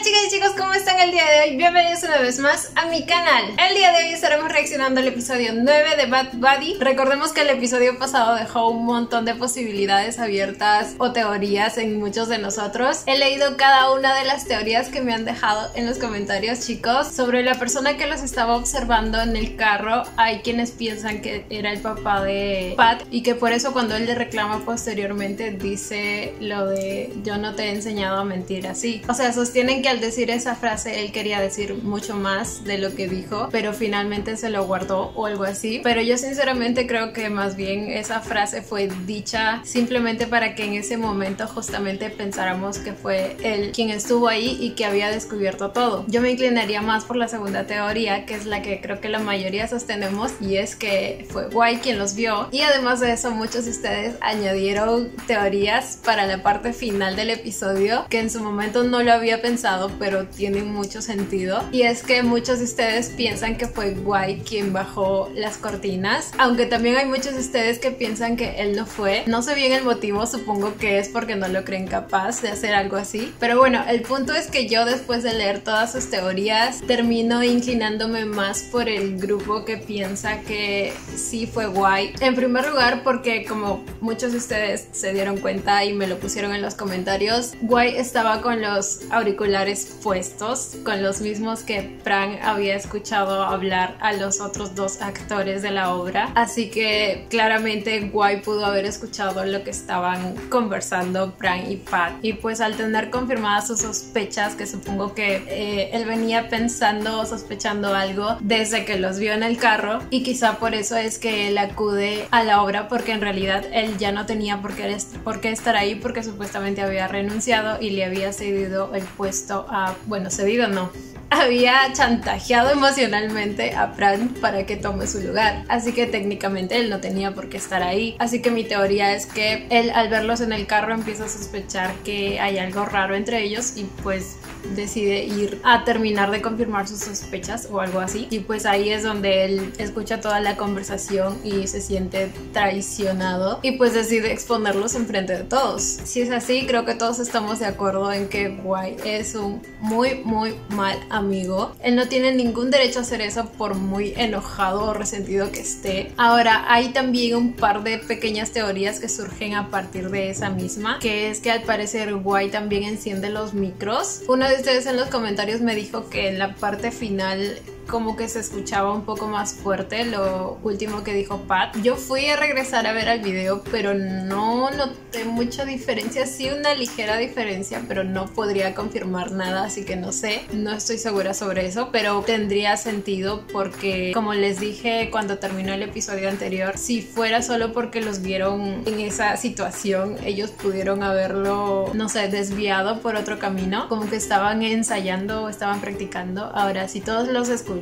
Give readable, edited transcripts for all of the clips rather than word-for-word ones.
chicas y chicos, ¿cómo están el día de hoy? Bienvenidos una vez más a mi canal. El día de hoy estaremos reaccionando al episodio 9 de Bad Buddy. Recordemos que el episodio pasado dejó un montón de posibilidades abiertas o teorías en muchos de nosotros. He leído cada una de las teorías que me han dejado en los comentarios, chicos. Sobre la persona que los estaba observando en el carro, hay quienes piensan que era el papá de Pat y que por eso cuando él le reclama posteriormente dice lo de yo no te he enseñado a mentir así. O sea, sostienen que al decir esa frase él quería decir mucho más de lo que dijo, pero finalmente se lo guardó o algo así. Pero yo sinceramente creo que más bien esa frase fue dicha simplemente para que en ese momento justamente pensáramos que fue él quien estuvo ahí y que había descubierto todo. Yo me inclinaría más por la segunda teoría, que es la que creo que la mayoría sostenemos, y es que fue Guy quien los vio. Y además de eso, muchos de ustedes añadieron teorías para la parte final del episodio que en su momento no lo había pensado, pero tienen mucho sentido. Y es que muchos de ustedes piensan que fue Guy quien bajó las cortinas, aunque también hay muchos de ustedes que piensan que él no fue. No sé bien el motivo, supongo que es porque no lo creen capaz de hacer algo así. Pero bueno, el punto es que yo después de leer todas sus teorías termino inclinándome más por el grupo que piensa que sí fue Guy. En primer lugar porque, como muchos de ustedes se dieron cuenta y me lo pusieron en los comentarios, Guy estaba con los auriculares puestos, con los mismos que Pran había escuchado hablar a los otros dos actores de la obra, así que claramente Guy pudo haber escuchado lo que estaban conversando Pran y Pat, y pues al tener confirmadas sus sospechas, que supongo que él venía pensando o sospechando algo desde que los vio en el carro, y quizá por eso es que él acude a la obra, porque en realidad él ya no tenía por qué estar ahí, porque supuestamente había renunciado y le había cedido el puesto a... bueno, cedido no, había chantajeado emocionalmente a Pran para que tome su lugar, así que técnicamente él no tenía por qué estar ahí. Así que mi teoría es que él, al verlos en el carro, empieza a sospechar que hay algo raro entre ellos y pues decide ir a terminar de confirmar sus sospechas o algo así, y pues ahí es donde él escucha toda la conversación y se siente traicionado y pues decide exponerlos enfrente de todos. Si es así, creo que todos estamos de acuerdo en que Guy es un muy mal amigo. Él no tiene ningún derecho a hacer eso, por muy enojado o resentido que esté. Ahora, hay también un par de pequeñas teorías que surgen a partir de esa misma, que es que al parecer Guy también enciende los micros. Uno de ustedes en los comentarios me dijo que en la parte final como que se escuchaba un poco más fuerte lo último que dijo Pat. Yo fui a regresar a ver el video, pero no noté mucha diferencia, sí una ligera diferencia, pero no podría confirmar nada, así que no sé, no estoy segura sobre eso, pero tendría sentido porque, como les dije cuando terminó el episodio anterior, si fuera solo porque los vieron en esa situación, ellos pudieron haberlo, no sé, desviado por otro camino, como que estaban ensayando o estaban practicando. Ahora, si todos los escucharon,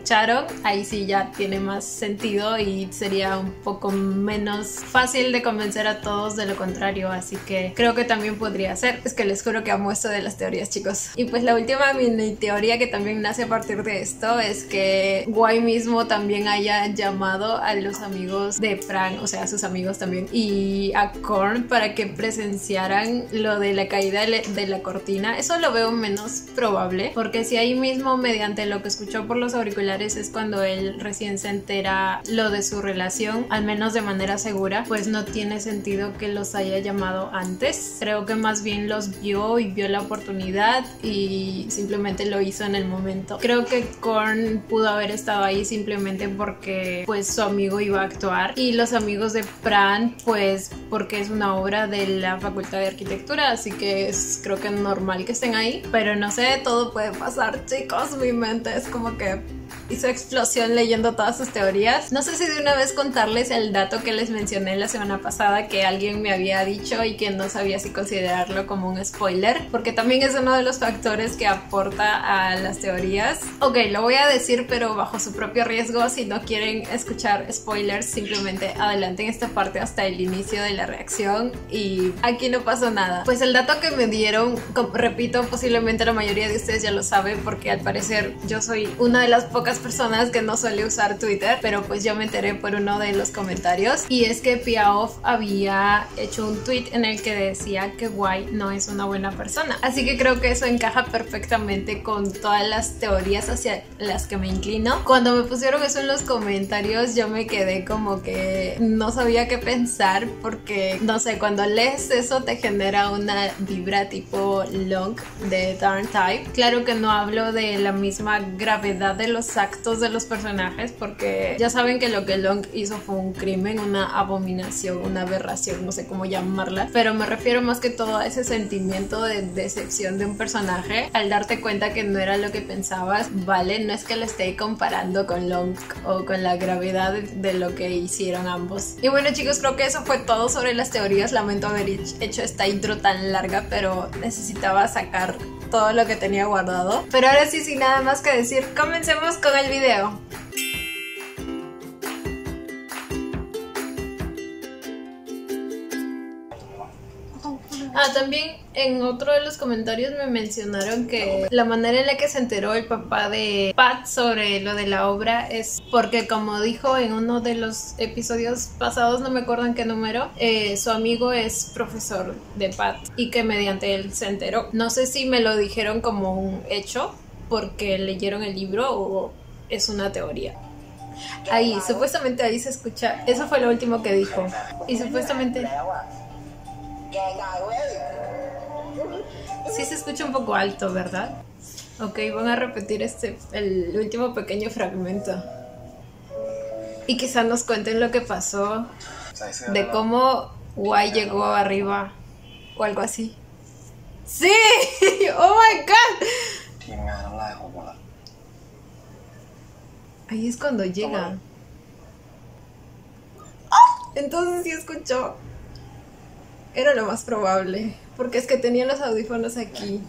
ahí sí ya tiene más sentido y sería un poco menos fácil de convencer a todos de lo contrario, así que creo que también podría ser. Es que les juro que amo esto de las teorías, chicos. Y pues la última mini teoría que también nace a partir de esto es que Guy mismo también haya llamado a los amigos de Pran, o sea a sus amigos también, y a Korn para que presenciaran lo de la caída de la cortina. Eso lo veo menos probable, porque si ahí mismo mediante lo que escuchó por los auriculares es cuando él recién se entera lo de su relación, al menos de manera segura, pues no tiene sentido que los haya llamado antes. Creo que más bien los vio y vio la oportunidad y simplemente lo hizo en el momento. Creo que Korn pudo haber estado ahí simplemente porque pues su amigo iba a actuar, y los amigos de Pran pues porque es una obra de la Facultad de Arquitectura, así que es creo que normal que estén ahí, pero no sé, todo puede pasar, chicos. Mi mente es como que hizo explosión leyendo todas sus teorías. No sé si de una vez contarles el dato que les mencioné la semana pasada, que alguien me había dicho y que no sabía si considerarlo como un spoiler, porque también es uno de los factores que aporta a las teorías. Ok, lo voy a decir, pero bajo su propio riesgo. Si no quieren escuchar spoilers, simplemente adelanten esta parte hasta el inicio de la reacción y aquí no pasó nada. Pues el dato que me dieron, repito, posiblemente la mayoría de ustedes ya lo saben, porque al parecer yo soy una de las pocas personas que no suele usar Twitter, pero pues yo me enteré por uno de los comentarios, y es que Piaf había hecho un tweet en el que decía que Guay no es una buena persona. Así que creo que eso encaja perfectamente con todas las teorías hacia las que me inclino. Cuando me pusieron eso en los comentarios, yo me quedé como que no sabía qué pensar, porque no sé, cuando lees eso te genera una vibra tipo Long de Darn Type. Claro que no hablo de la misma gravedad de los actos de los personajes, porque ya saben que lo que Long hizo fue un crimen, una abominación, una aberración, no sé cómo llamarla, pero me refiero más que todo a ese sentimiento de decepción de un personaje al darte cuenta que no era lo que pensabas, ¿vale? No es que lo esté comparando con Long o con la gravedad de lo que hicieron ambos. Y bueno, chicos, creo que eso fue todo sobre las teorías. Lamento haber hecho esta intro tan larga, pero necesitaba sacar todo lo que tenía guardado. Pero ahora sí, sin nada más que decir, comencemos con el video. También en otro de los comentarios me mencionaron que la manera en la que se enteró el papá de Pat sobre lo de la obra es porque, como dijo en uno de los episodios pasados, no me acuerdo en qué número, su amigo es profesor de Pat y que mediante él se enteró. No sé si me lo dijeron como un hecho porque leyeron el libro o es una teoría. Ahí, supuestamente ahí se escucha, eso fue lo último que dijo. Y supuestamente sí se escucha un poco alto, ¿verdad? Ok, van a repetir el último pequeño fragmento. Y quizás nos cuenten lo que pasó, de cómo Guay llegó arriba o algo así. ¡Sí! ¡Oh my god! Ahí es cuando llega. Entonces sí escuchó. Era lo más probable, porque es que tenía los audífonos aquí.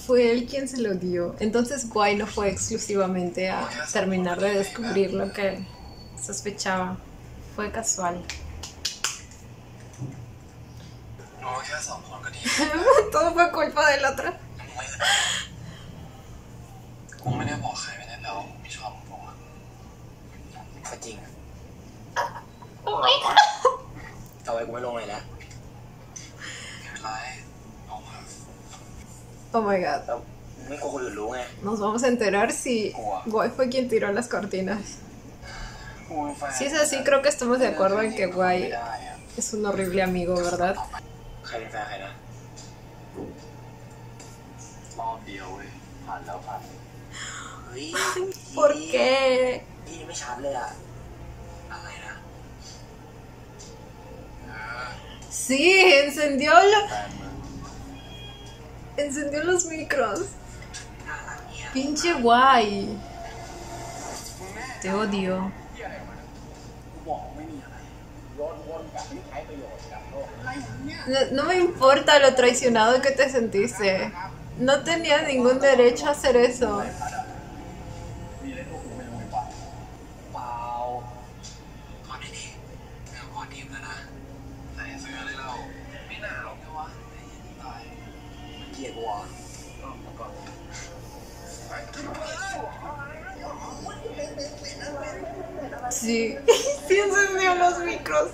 Fue él quien se lo dio. Entonces Guay no fue exclusivamente a terminar de descubrir lo que sospechaba. Fue casual. Todo fue culpa del otro. Oh my god. Oh my god. Nos vamos a enterar si Guay fue quien tiró las cortinas. Si es así, creo que estamos de acuerdo en que Guay es un horrible amigo, ¿verdad? ¿Por qué? Sí, encendió los micros. Pinche Guay. Te odio. No me importa lo traicionado que te sentiste. No tenías ningún derecho a hacer eso. Sí, sí encendió los micros.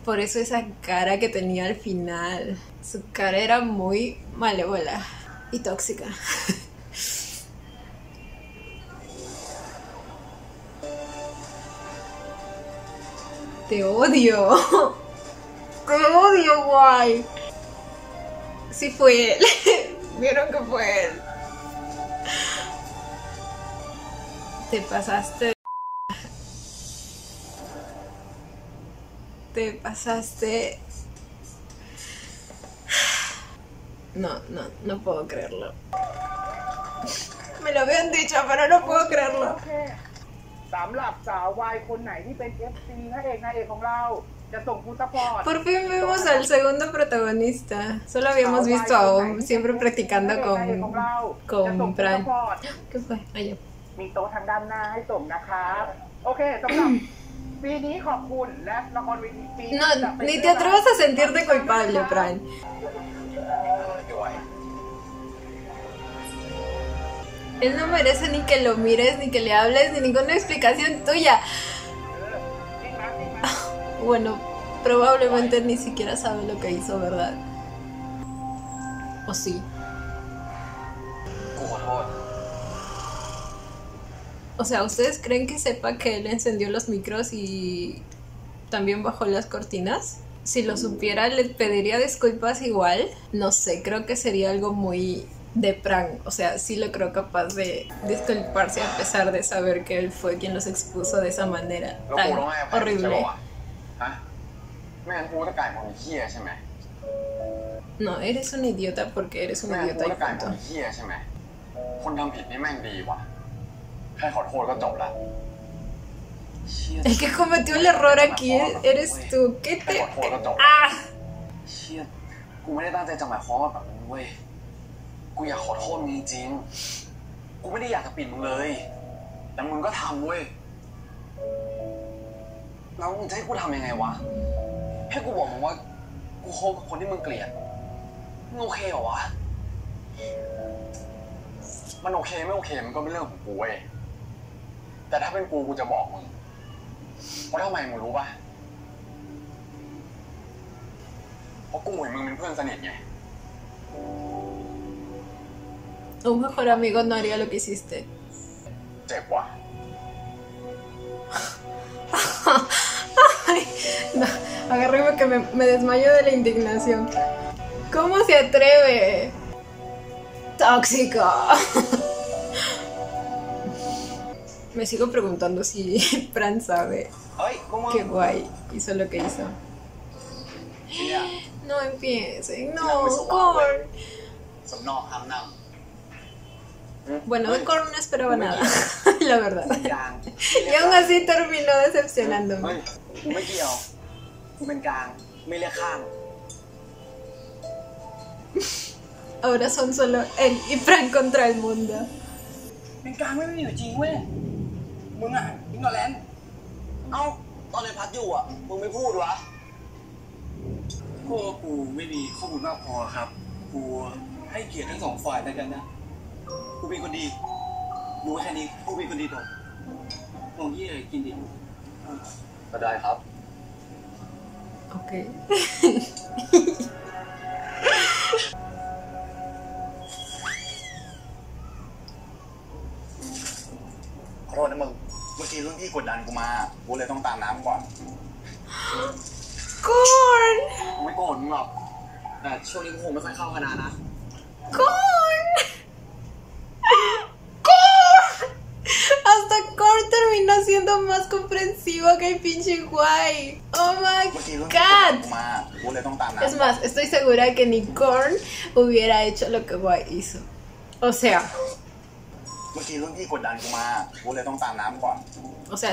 Por eso esa cara que tenía al final. Su cara era muy malévola y tóxica. Te odio. Te odio, Guay. Sí fue él. Vieron que fue él. Te pasaste. Te pasaste. No puedo creerlo. Me lo habían dicho, pero no puedo creerlo. สำหรับสาววายคนไหนที่เป็น FC พระเอกนางเอกของเรา Por fin vemos al segundo protagonista. Solo habíamos visto a Om siempre practicando con Pran. ¿Qué fue? Allá. No, ni te atrevas a sentirte culpable, Pran. Él no merece ni que lo mires, ni que le hables, ni ninguna explicación tuya. Bueno, probablemente ni siquiera sabe lo que hizo, ¿verdad? ¿O sí? O sea, ¿ustedes creen que sepa que él encendió los micros y también bajó las cortinas? Si lo supiera, ¿le pediría disculpas igual? No sé, creo que sería algo muy de Pran. O sea, sí lo creo capaz de disculparse a pesar de saber que él fue quien los expuso de esa manera tan horrible. No, eres un idiota porque eres un idiota y punto. El que cometió el error aquí eres tú. ¿Qué te...? ¡Ah! กูไม่ได้ตั้งใจจะหมายความว่าแบบนั้นเว้ยกูอยากขอโทษมึงจริงกูไม่ได้อยากจะปิดมึงเลยแต่มึงก็ทำเว้ยแล้วมึงจะให้กูทำยังไงวะให้กูบอกมึงว่ากูคบกับคนที่มึงเกลียดมึงโอเคเหรอวะมันโอเคไม่โอเคมันก็เป็นเรื่องของกูเว้ยแต่ถ้าเป็นกูจะบอกมึงว่าทำไมมึงรู้ป่ะเพราะกูเห็นมึงเป็นเพื่อนสนิทไง Un mejor amigo no haría lo que hiciste. เจ็บว่ะ Ay, no, agárreme que me desmayo de la indignación. ¿Cómo se atreve? Tóxico. Me sigo preguntando si Pran sabe que Guay hizo lo que hizo. No empiecen, no, Korn. Bueno, de Korn no esperaba nada, la verdad. Y aún así terminó decepcionándome. Ahora son solo él y Pran contra el mundo. เป็นกลางไม่มีอยู่จริงเว้ยมึงอ่ะอิงกอแลนด์เอ้าตอนในพัดอยู่อ่ะมึงไม่พูดวะก็กูไม่มีข้อมูลมากพอครับกูให้เกียรติทั้งสองฝ่ายแล้วกันนะกูเป็นคนดีรู้แค่นี้กูเป็นคนดีต่อมองยี่อะไรกินดิก็ได้ครับ Ok. ขอโทษนะมึงเมื่อกี้รุ่นพี่กดดันกูมากูเลยต้องตามน้ำก่อน Korn กูไม่โกรธมึงหรอกแต่ช่วงนี้กูคงไม่ค่อยเข้าคณะนะ Korn Korn hasta Korn terminó siendo más comprensivo que el pinche Guay. Oh my god. Es más, estoy segura que ni Korn hubiera hecho lo que Guay hizo. O sea,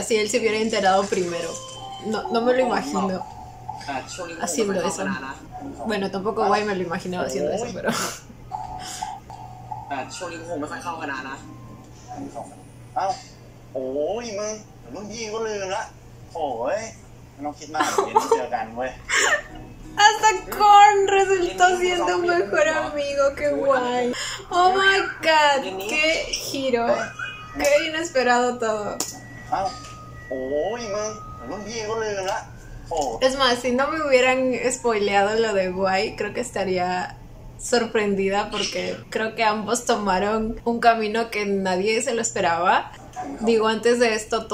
si él se hubiera enterado primero. No me lo imagino haciendo eso. Bueno, tampoco Guay me lo imaginaba haciendo eso, pero... ช่วงนี้กูคงไม่ค่อยเข้าคณะนะเอ้าโอ้ยมึงรุ่นพี่ก็ลืมละโอ้ยไม่ต้องคิดมากเดี๋ยวเจอกันเว้ย Hasta Korn resultó siendo un mejor amigo, qué guay. Oh my god, qué giro. Qué inesperado todo. Es más, si no me hubieran spoileado lo de Guay, creo que estaría sorprendida porque creo que ambos tomaron un camino que nadie se lo esperaba. Digo, antes de esto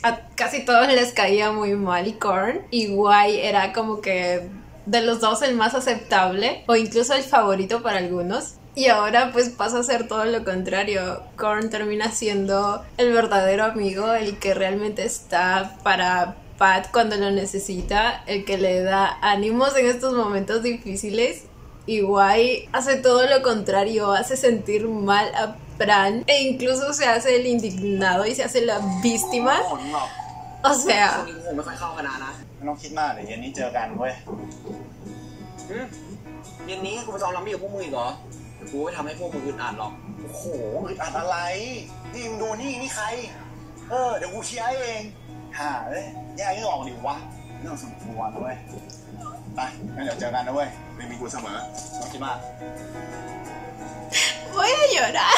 a casi todos les caía muy mal Korn y Guay era como que de los dos el más aceptable o incluso el favorito para algunos. Y ahora pues pasa a ser todo lo contrario. Korn termina siendo el verdadero amigo, el que realmente está para Pat cuando lo necesita, el que le da ánimos en estos momentos difíciles. Y Guay hace todo lo contrario, hace sentir mal a Pran e incluso se hace el indignado y se hace la víctima O sea ช่วงนี้กูคงไม่ค่อยเข้าคณะนะ ไม่ต้องคิดมากเดี๋ยวเย็นนี้เจอกันเว้ย เย็นนี้กูไปซ้อมรัมมี่กับพวกมึงอีกเหรอเดี๋ยวกูไม่ทำให้พวกมึงอึดอัดหรอก โอ้โหอึดอัดอะไร นี่มึงดูนี่ใคร เดี๋ยวกูเคลียร์ให้เองห่าเลยแยกไม่ออกดิวะเรื่องส่วนตัวนะเว้ย ไปงั้นเดี๋ยวเจอกันนะเว้ยไม่มีกูเสมอไม่ต้องคิดมาก voy a llorar.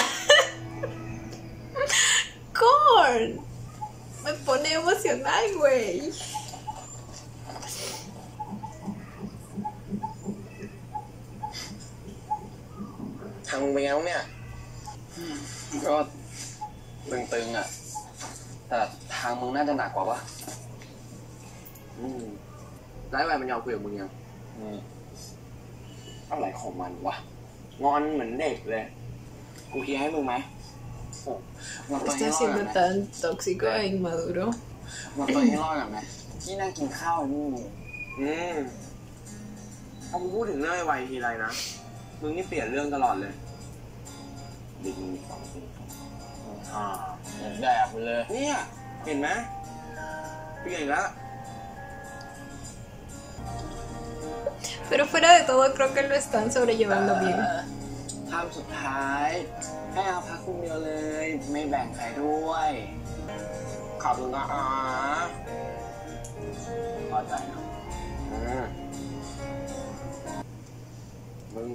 Corn. Me pone emocional, güey. ทางมึงเป็นไงบ้างเนี่ย ก็ตึงๆอ่ะ แต่ทางมึงน่าจะหนักกว่าปะแล้วไอ้แวนมันยอมคุยกับมึงยัง อะไรของมันวะ งอนเหมือนเด็กเลย กูเคลียร์ให้มึงไหม งอนตัว Está ให้รอด siendo กันไหม tan tóxico e inmaduro. งอนตัวให้รอดกันไหมที่นั่งกินข้าวนี่ พอมึงพูดถึงเรื่องไอ้ไวทีไรนะ มึงนี่เปลี่ยนเรื่องตลอดเลย ดิมึงมีความสุขแดกไปเลย เนี่ยเห็นไหมเปลี่ยนอีกแล้ว Pero fuera de todo, creo que lo están sobrellevando bien. คำสุดท้าย ให้อาพักคนเดียวเลย ไม่แบ่งใครด้วย ขอบคุณนะอา พอใจนะ มึง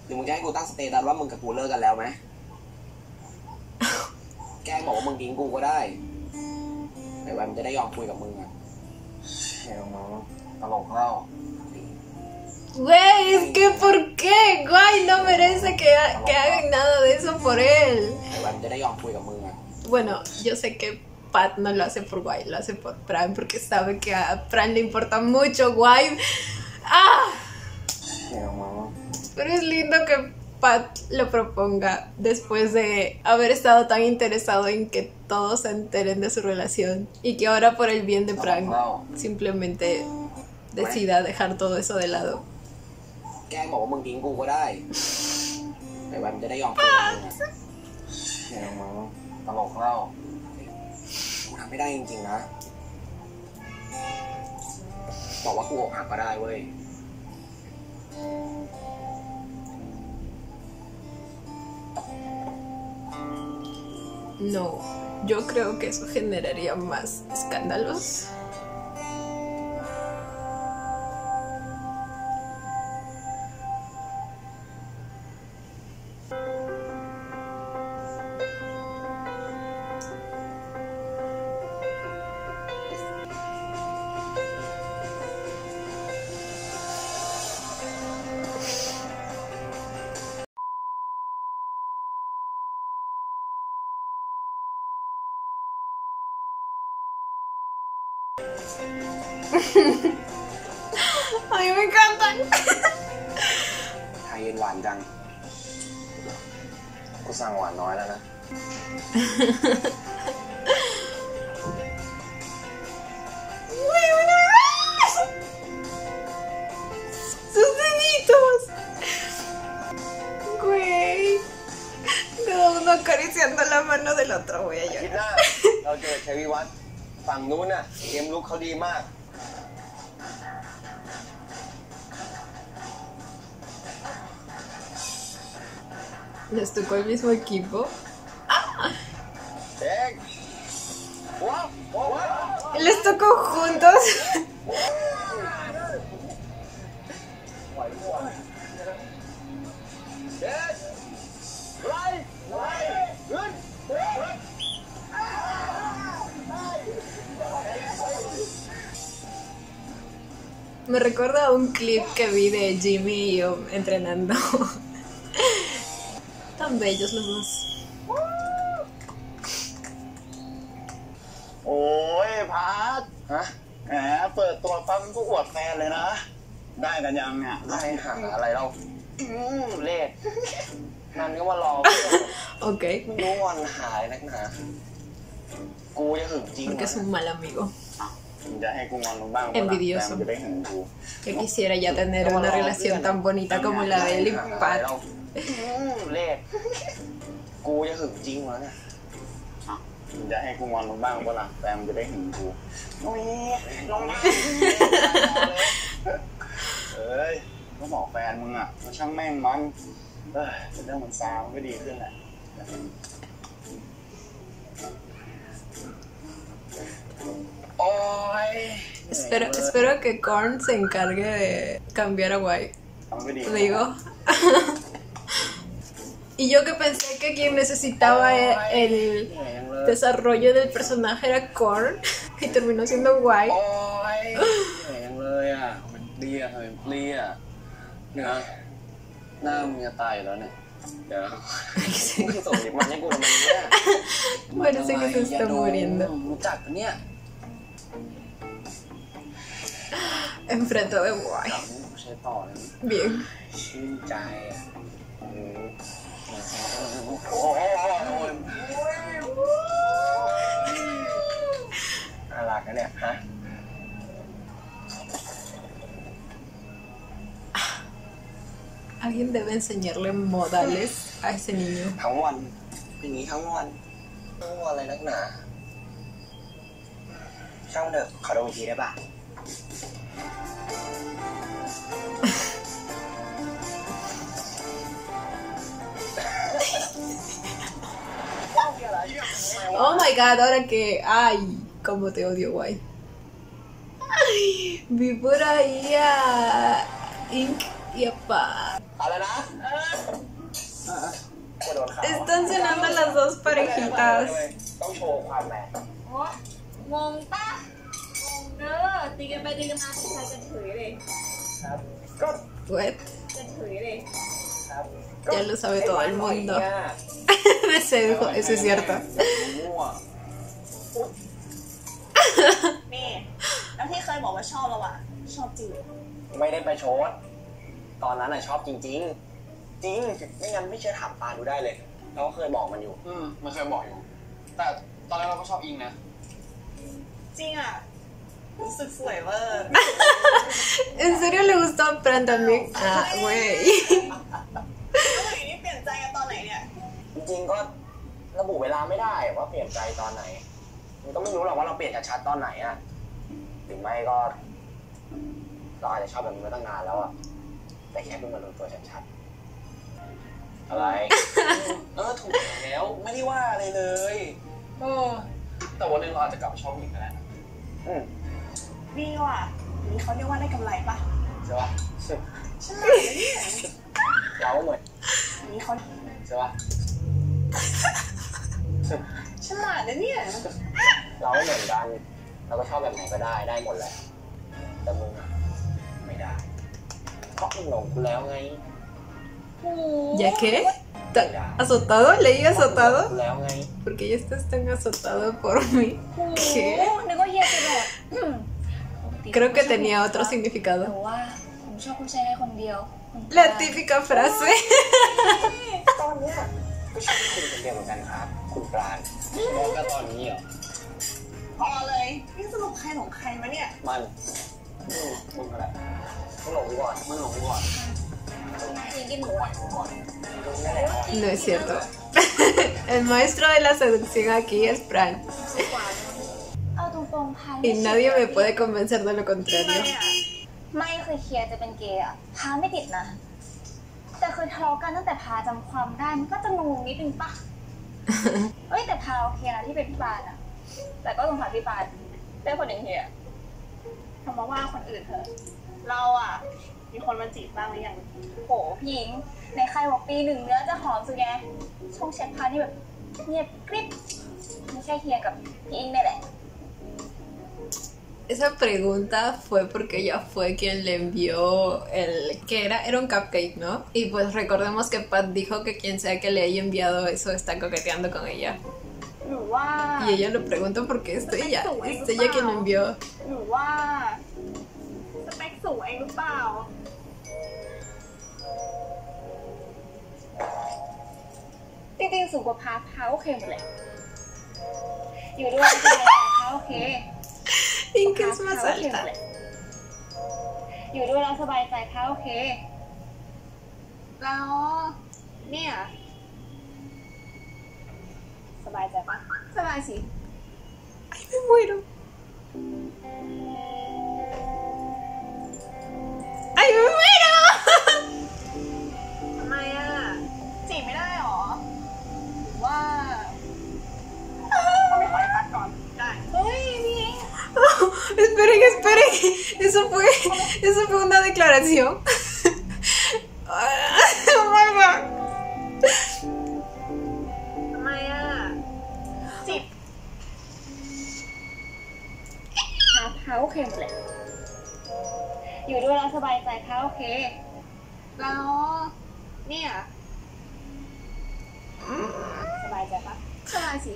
หรือมึงจะให้กูตั้งสเตตัสว่ามึงกับกูเลิกกันแล้วไหม แกบอกว่ามึงทิ้งกูก็ได้ไอ้แวนมันจะได้ยอมคุยกับมึงอะ เฮ้ยมึงตลกเล่า Güey, es que ¿por qué? Guay, no merece que hagan nada de eso por él. ไอ้แวนมันจะได้ยอมคุยกับมึงอะ Bueno, yo sé que Pat no lo hace por Guay, lo hace por Pran porque sabe que a Pran le importa mucho Guay. ¡Ah! เฮ้ยมึง Pero es lindo que Pat lo proponga después de haber estado tan interesado en que todos se enteren de su relación y que ahora por el bien de Pran simplemente decida dejar todo eso de lado. แกบอกว่ามึงทิ้งกูก็ได้ไอ้แวนมันจะได้ยอมคุยกับมึงอะ เฮ้ยมึงตลกเล่า กูทำไม่ได้จริงๆนะ บอกว่ากูอกหักก็ได้เว้ย No, yo creo que eso generaría más escándalos. Ay, me encantan. ไทยเย็นหวานจัง กูสั่งหวานน้อยแล้วนะ Güey, una vez. Sus deditos. Güey. Cada uno acariciando la mano del otro, voy a อาทิตย์ llorar. หน้าเราเจอชัยวิวัฒน์ฝั่งนู้นน่ะเกมลุกเขาดีมาก ¿Les tocó el mismo equipo? เช็คว้าวว้าว ¿Les tocó juntos? เช็คไล่ขึ้น Me recuerda a un clip que vi de Jimmy y yo entrenando. Tan bellos los dos. โอ้ยพัด ฮะ แหมเปิดตัวปั๊บก็อวดแฟนเลยนะ ได้กันยังเนี่ย ได้หาอะไรเราเลดมันก็มารอ Ok, รู้วันหายนักหนากูจะหึงจริง porque es un mal amigo. มึงจะให้กูงอนมึงบ้าง Envidioso. แต่มึงจะได้หึงกู Que quisiera ya tener una relación tan bonita como la de él y หาอะไร Pat. เราเลดกูจะหึงจริงแล้วเนี่ย มึงจะให้กูงอนมึงบ้างปะล่ะแฟนมึงจะได้หึงกูโอ้ยลงมาเอ้ยก็บอกแฟนมึงอ่ะมาช่างแม่งมันเรื่องมันซามันก็ดีขึ้นแหละโอ้ย Espero que Korn se encargue de cambiar a Guay. มันก็ดี Digo. Y yo que pensé que quien necesitaba el desarrollo del personaje era Korn y terminó siendo Guay. โอ้ยเหนื่อยจังเลยอ่ะมันเปรี้ยทำไมเปรี้ยนะหน้ามึงจะตายอยู่แล้วเนี่ยเดี๋ยวมึงส่งลิปมันให้กูทำไมเนี่ย Parece que se está muriendo. รู้จักปะเนี่ย Enfrente de Guay. กูใช้ต่อเลย Bien. ชื่นใจอ่ะน่ารักนะเนี่ยฮะ Alguien debe enseñarle modales a ese niño. ทั้งวันเป็นอย่างนี้ทั้งวันอะไรนักหนาช่างเถอะขอดูอีกทีได้ป่ะ Oh my god, ahora que... Ay, cómo te odio, Guay. Ay, vi por ahí a Ink y a Pa. อะไรนะ Están cenando las dos parejitas. ต้องโชว์ความแรง โอ๊ยงงปะงงเด้อตีกันไปตีกันมาสุดท้ายกันถือเลย ครับก็ What? กันถือเลย ครับ Ya lo sabe todo el mundo. Ese dijo, eso es cierto. มั่ว นี่แล้วที่เคยบอกว่าชอบเราอะชอบจริง ไม่ได้ไปโชดตอนนั้นน่ะชอบจริง ๆ จริงไม่งั้นไม่เชื่อถามปาดูได้เลยเราก็เคยบอกมันอยู่ มันเคยบอกอยู่แต่ตอนแรกเราก็ชอบอิงนะ จริงอะรู้สึกสวยเวอร์ ¿En serio le gustó a Fran también? Ah, güey. แล้วไหนนี่เปลี่ยนใจกันตอนไหนเนี่ย จริงๆก็ระบุเวลาไม่ได้ว่าเปลี่ยนใจตอนไหนมันก็ไม่รู้หรอกว่าเราเปลี่ยนชัดๆตอนไหนอะหรือไม่ก็เราอาจจะชอบแบบนี้มาตั้งนานแล้วอะแต่แค่เพิ่งมารู้ตัวชัดๆอะไร ถูกแล้วไม่ได้ว่าอะไรเลยแต่วันนึงเราอาจจะกลับมาชอบอิงก็ได้นะ นี่ว่ะนี่เขาเรียกว่าได้กำไรปะ ใช่ปะ ใช่เนี่ย เราเหมือน นี่เขา ใช่ปะ ฉลาดนะเนี่ย เราเหมือนกันเราก็ชอบแบบไหนก็ได้หมดแหละแต่มึงอะไม่ได้เพราะมึงหลงกูแล้วไง ¿Ya qué? ¿Azotado? ¿Leí azotado? กูแล้วไง ¿Por qué ya estás tan azotado por mí? ¿Qué? นึกว่าเฮียจะโดด Creo que tenía otro แต่ significado. ว่าผมชอบผู้ชายแค่คนเดียว La típica frase. ตอนเนี้ยก็ชอบคุณคนเดียวเหมือนกันครับคุณปราณบอกก็ตอนนี้เหรอ พอเลยนี่สรุปใครหลงใครมาเนี่ย มันมึงอะไรมึงหลงกูก่อนมึงหลงกูก่อน ยิงกินหมูอ่ะ มึงนั่นแหละ No es cierto. El maestro de la seducción aquí es Fran. เอาตรงๆพา Y nadie me puede convencer de lo contrario. ไม่เคยเคลียร์จะเป็นเกย์อะพาไม่ติดนะ แต่เคยทะเลาะกันตั้งแต่พาจำความได้มันก็จะงงนิดนึงปะ เอ้ยแต่พาโอเคนะที่เป็นพี่ปานอะแต่ก็สงสารพี่ปานได้คนอย่างเฮียทำมาว่าคนอื่นเถอะ เราอ่ะ มีคนมาจีบบ้างหรือยัง โหพี่หญิงในใครบอกปีหนึ่งเนื้อจะหอมสุดไงช่องแชทพานี่แบบเงียบกริบไม่ใช่เฮียกับพี่อิงนี่แหละ Esa pregunta fue porque ella fue quien le envió el... que era un cupcake, ¿no? Y pues recordemos que Pat dijo que quien sea que le haya enviado eso está coqueteando con ella. หรือว่า Y ella lo pregunta porque es ella quien lo envió. หรือว่าสเปคสูงเองหรือเปล่า จริงๆสูงกว่าพาโอเคหมดเลยอยู่ด้วยสบายใจพาโอเค ¿En qué es más alta? อยู่ด้วยแล้วสบายใจพาโอเค แล้วเนี่ย สบายใจปะสบายสิ Ay, me muero. Ay, me muero. ทำไมอ่ะจีบไม่ได้หรอหรือว่าต้องไปขอให้พักก่อนได้เฮ้ยพี่ Esperen, esperen. Eso fue una declaración. Oh my god. ทำไมอ่ะจีบพาโอเคหมดแหละอยู่ด้วยแล้วสบายใจพาโอเคแล้วเนี่ยสบายใจปะสบายสิ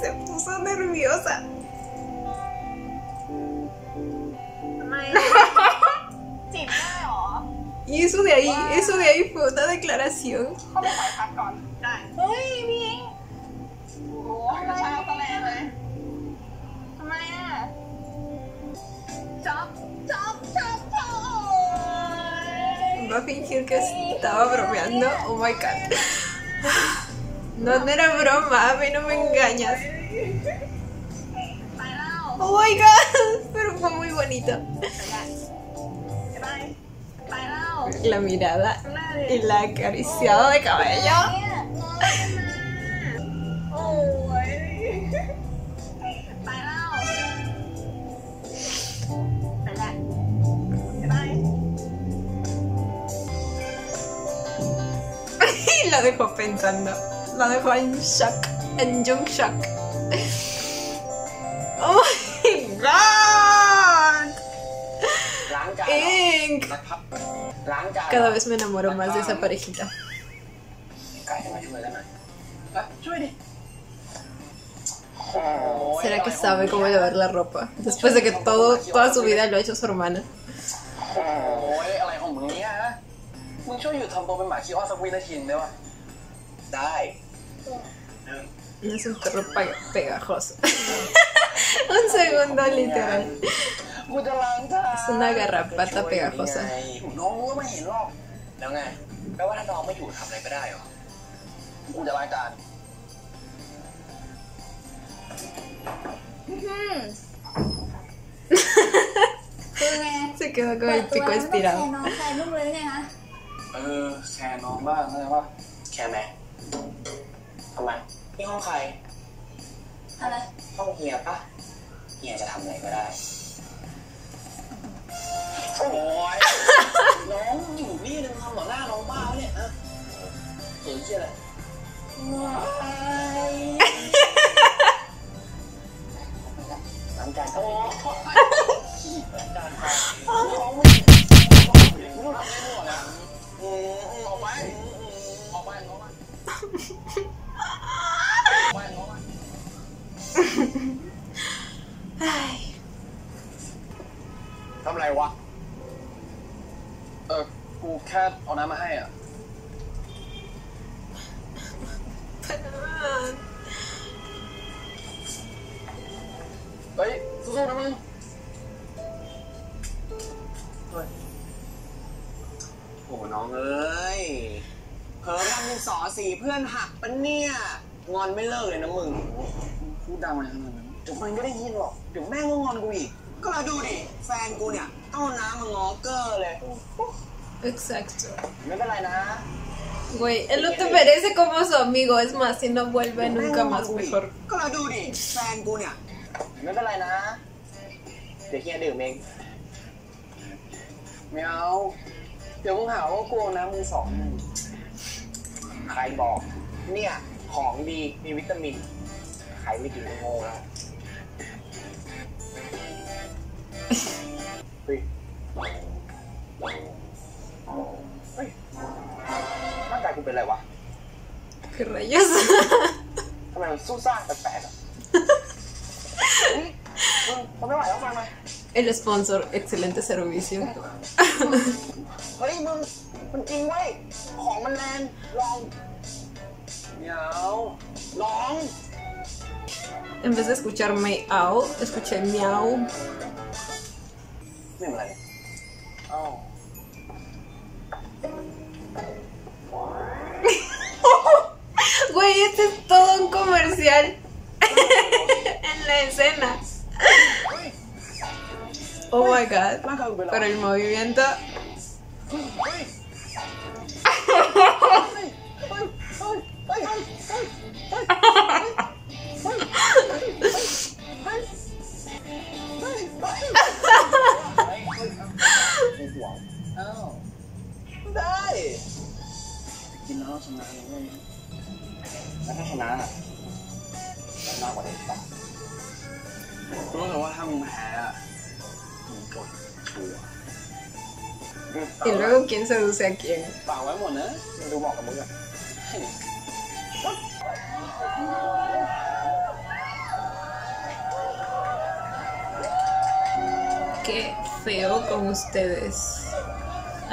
Se puso nerviosa. ทำไมจีบได้หรอ Y eso de ahí fue una declaración. เข้าไปขอพักก่อนได้เฮ้ยพี่อิงโอ้โหทำไมเอาตะแลเลยทำไมอ่ะจ๊อบ Va a fingir que estaba bromeando. Oh my god. No, no era broma, a mí no me engañas. ไปแล้ว Oh my god, pero fue muy bonito. ไปแล้ว La mirada y la acariciada de cabello. โอ้ยไปแล้วไปแล้วไป Y la dejó pensando. La dejó en shock. En junk shock. Oh my god. ล้างจาน Ink. ล้างจาน Cada vez me enamoro más de esa parejita. ไก่จะมาช่วยกันหน่อย ช่วยดิ ¿Será que sabe cómo lavar la ropa? Después de que toda su vida lo ha hecho su hermana. โอ้ยอะไรของมึงเนี่ยฮะมึงช่วยอยู่ทำตัวเป็นหมาขี้อ้อนสักวินาทีได้ปะ ได้ No es un perro pegajoso. Un segundo literal. กูจะล้างจาน Es una garrapata pegajosa. น้องก็ไม่เห็นหรอก แล้วไงแปลว่าถ้าน้องไม่อยู่ทำอะไรไม่ได้หรอ กูจะล้างจาน คือไง Se quedó con el pico น้อง estirado. ใส่ลูกเลยไงคะ แชร์น้องบ้างนะว่า แค่ไหมทำไมนี่ห้องใคร อะไร ห้องเฮียปะเฮียจะทำอะไรก็ได้ โอ้ยน้องอยู่นี่นึงทำต่อหน้าน้องบ้าวะเนี่ยฮะเจ๋งเชี่ยเลย ล้างจานก็ โอ้ ได้ ย ล้างจานไป น้องไม่รู้ทำไม่หมดนะออกไปออกไปออกไปออกไป Ay. ทำอะไรวะ กูแค่เอาน้ำมาให้อ่ะ เฮ้ยสู้ๆนะมึง โอ้น้องเอ้ยเพิ่มทำดินสอสีเพื่อนหักปะเนี่ยงอนไม่เลิกเลยนะมึง พูดดังอะไรขนาดนั้น เดี๋ยวมันก็ได้ยินหรอกเดี๋ยวแม่งก็งอนกูอีกก็เราดูดิแฟนกูเนี่ยเอาน้ำมางอเกอร์เลย Exacto. ไม่เป็นไรนะ Güey, él no te merece como su amigo. Es más, si no vuelve nunca más, mejor. ก็เราดูดิแฟนกูเนี่ยไม่เป็นไรนะ เดี๋ยวเฮียดื่มเอง ไม่เอาเดี๋ยวมึงหาว่ากูเอาน้ำมือสอง ใครบอกเนี่ยของดีมีวิตามินใครไม่กินก็โง่แล้วเฮ้ยเฮ้ยร่างกายกูเป็นอะไรวะ ¿Qué rayos? ทำไมมันสู้ซ่าแปลกๆอ่ะมึงทนไม่ไหวแล้วฟังไหม El sponsor, excelente servicio. เฮ้ยมึงมันจริงเว้ยของมันแรงลอง ไม่เอา ลอง En vez de escuchar miau, escuché miau. ไม่เป็นไร เอ้า comercial en la escena. Oh my god. Pero el movimiento.ได้กินแล้วชนะเลยแล้วถ้าชนะได้มากกว่านี้ป่ะรู้แต่ว่าถ้ามึงแพ้อะมึงกดชัวร์ Y luego quién seduce a quién. ฝากไว้หมดนะมันดูเหมาะกับมึงอะ Qué feo con ustedes.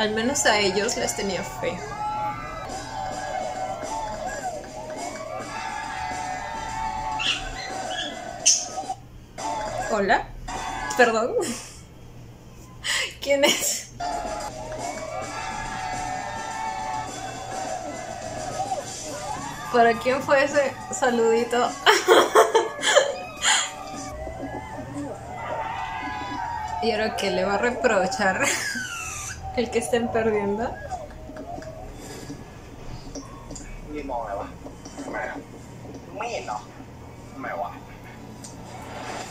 Al menos a ellos les tenía fe. Hola. Perdón. ¿Quién es? ¿Para quién fue ese saludito? ¿Y ahora qué le va a reprochar? ¿El que estén perdiendo? ยืนมองอะไรวะทำไมอะไม่เห็นเหรอทำไมวะ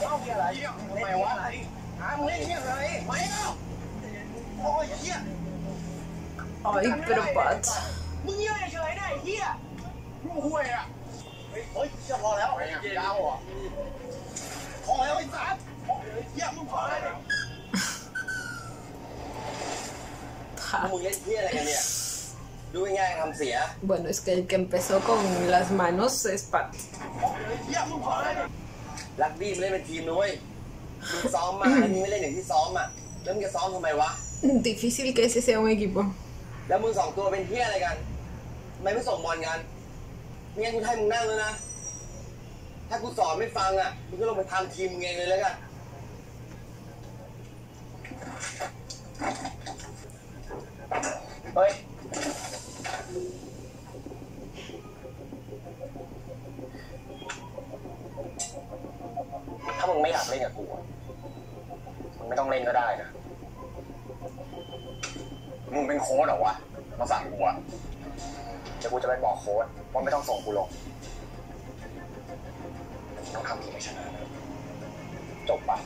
เล่าอะไรทำไมวะอะไรมึงเล่นเรื่องอะไรไม่เล่าโอ้ยเหี้ย Ay, pero Pat. มึงเหี้ยเฉยๆได้เหี้ยมึงห่วยอะเฮ้ยเชื่อพอแล้วยาวอ่ะพอแล้วไอ้สัสเหี้ยมึงพอแล้วมึงเล่นเหี้ยอะไรกันเนี่ยดูง่ายๆทำเสีย Bueno, es que el que empezó con las manos es Pat. เหี้ยมึงพอแล้วรักบี้ไม่เล่นเป็นทีมนุ้ยมึงซ้อมมาแล้วมึงไม่เล่นอย่างที่ซ้อมอ่ะแล้วมึงจะซ้อมทำไมวะ Difícil que ese sea un equipo. แล้วมึงสองตัวเป็นเหี้ยอะไรกันทำไมไม่ส่งบอลกันไม่งั้นกูให้มึงนั่งเลยนะ ถ้ากูสอนไม่ฟังอ่ะมึงก็ลงไปทำทีมมึงเองเลยแล้วกันเฮ้ยถ้ามึงไม่อยากเล่นกับกูมึงไม่ต้องเล่นก็ได้นะมึงเป็นโค้ชเหรอวะมาสั่งกูอ่ะเดี๋ยวกูจะไปบอกโค้ชว่าไม่ต้องส่งกูลงต้องทำทีมให้ชนะจบปะ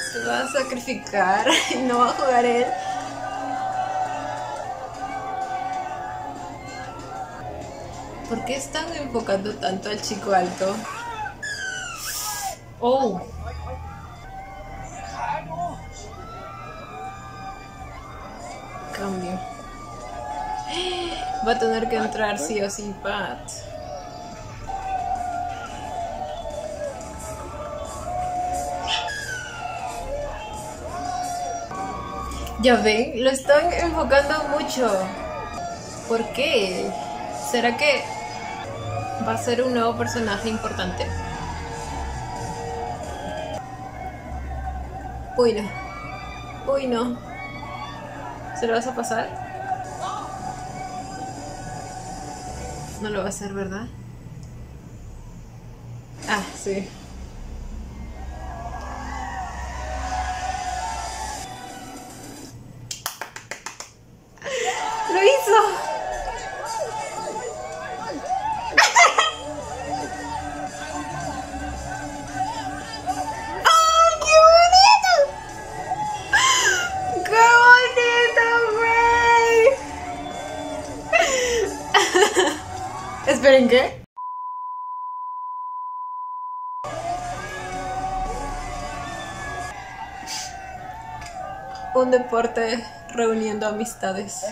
Se va a sacrificar y no va a jugar él. ¿Por qué están enfocando tanto al chico alto? Oh. Cambio. Va a tener que entrar sí o sí Pat. Ya ven, lo están enfocando mucho. ¿Por qué? ¿Será que va a ser un nuevo personaje importante? Uy, no. Uy, no. ¿Se lo vas a pasar? No lo va a hacer, ¿verdad? Ah, sí. ¡Lo hizo! ¡Ay, qué bonito! ¡Qué bonito, güey! Esperen, ¿qué? Un deporte reuniendo amistades.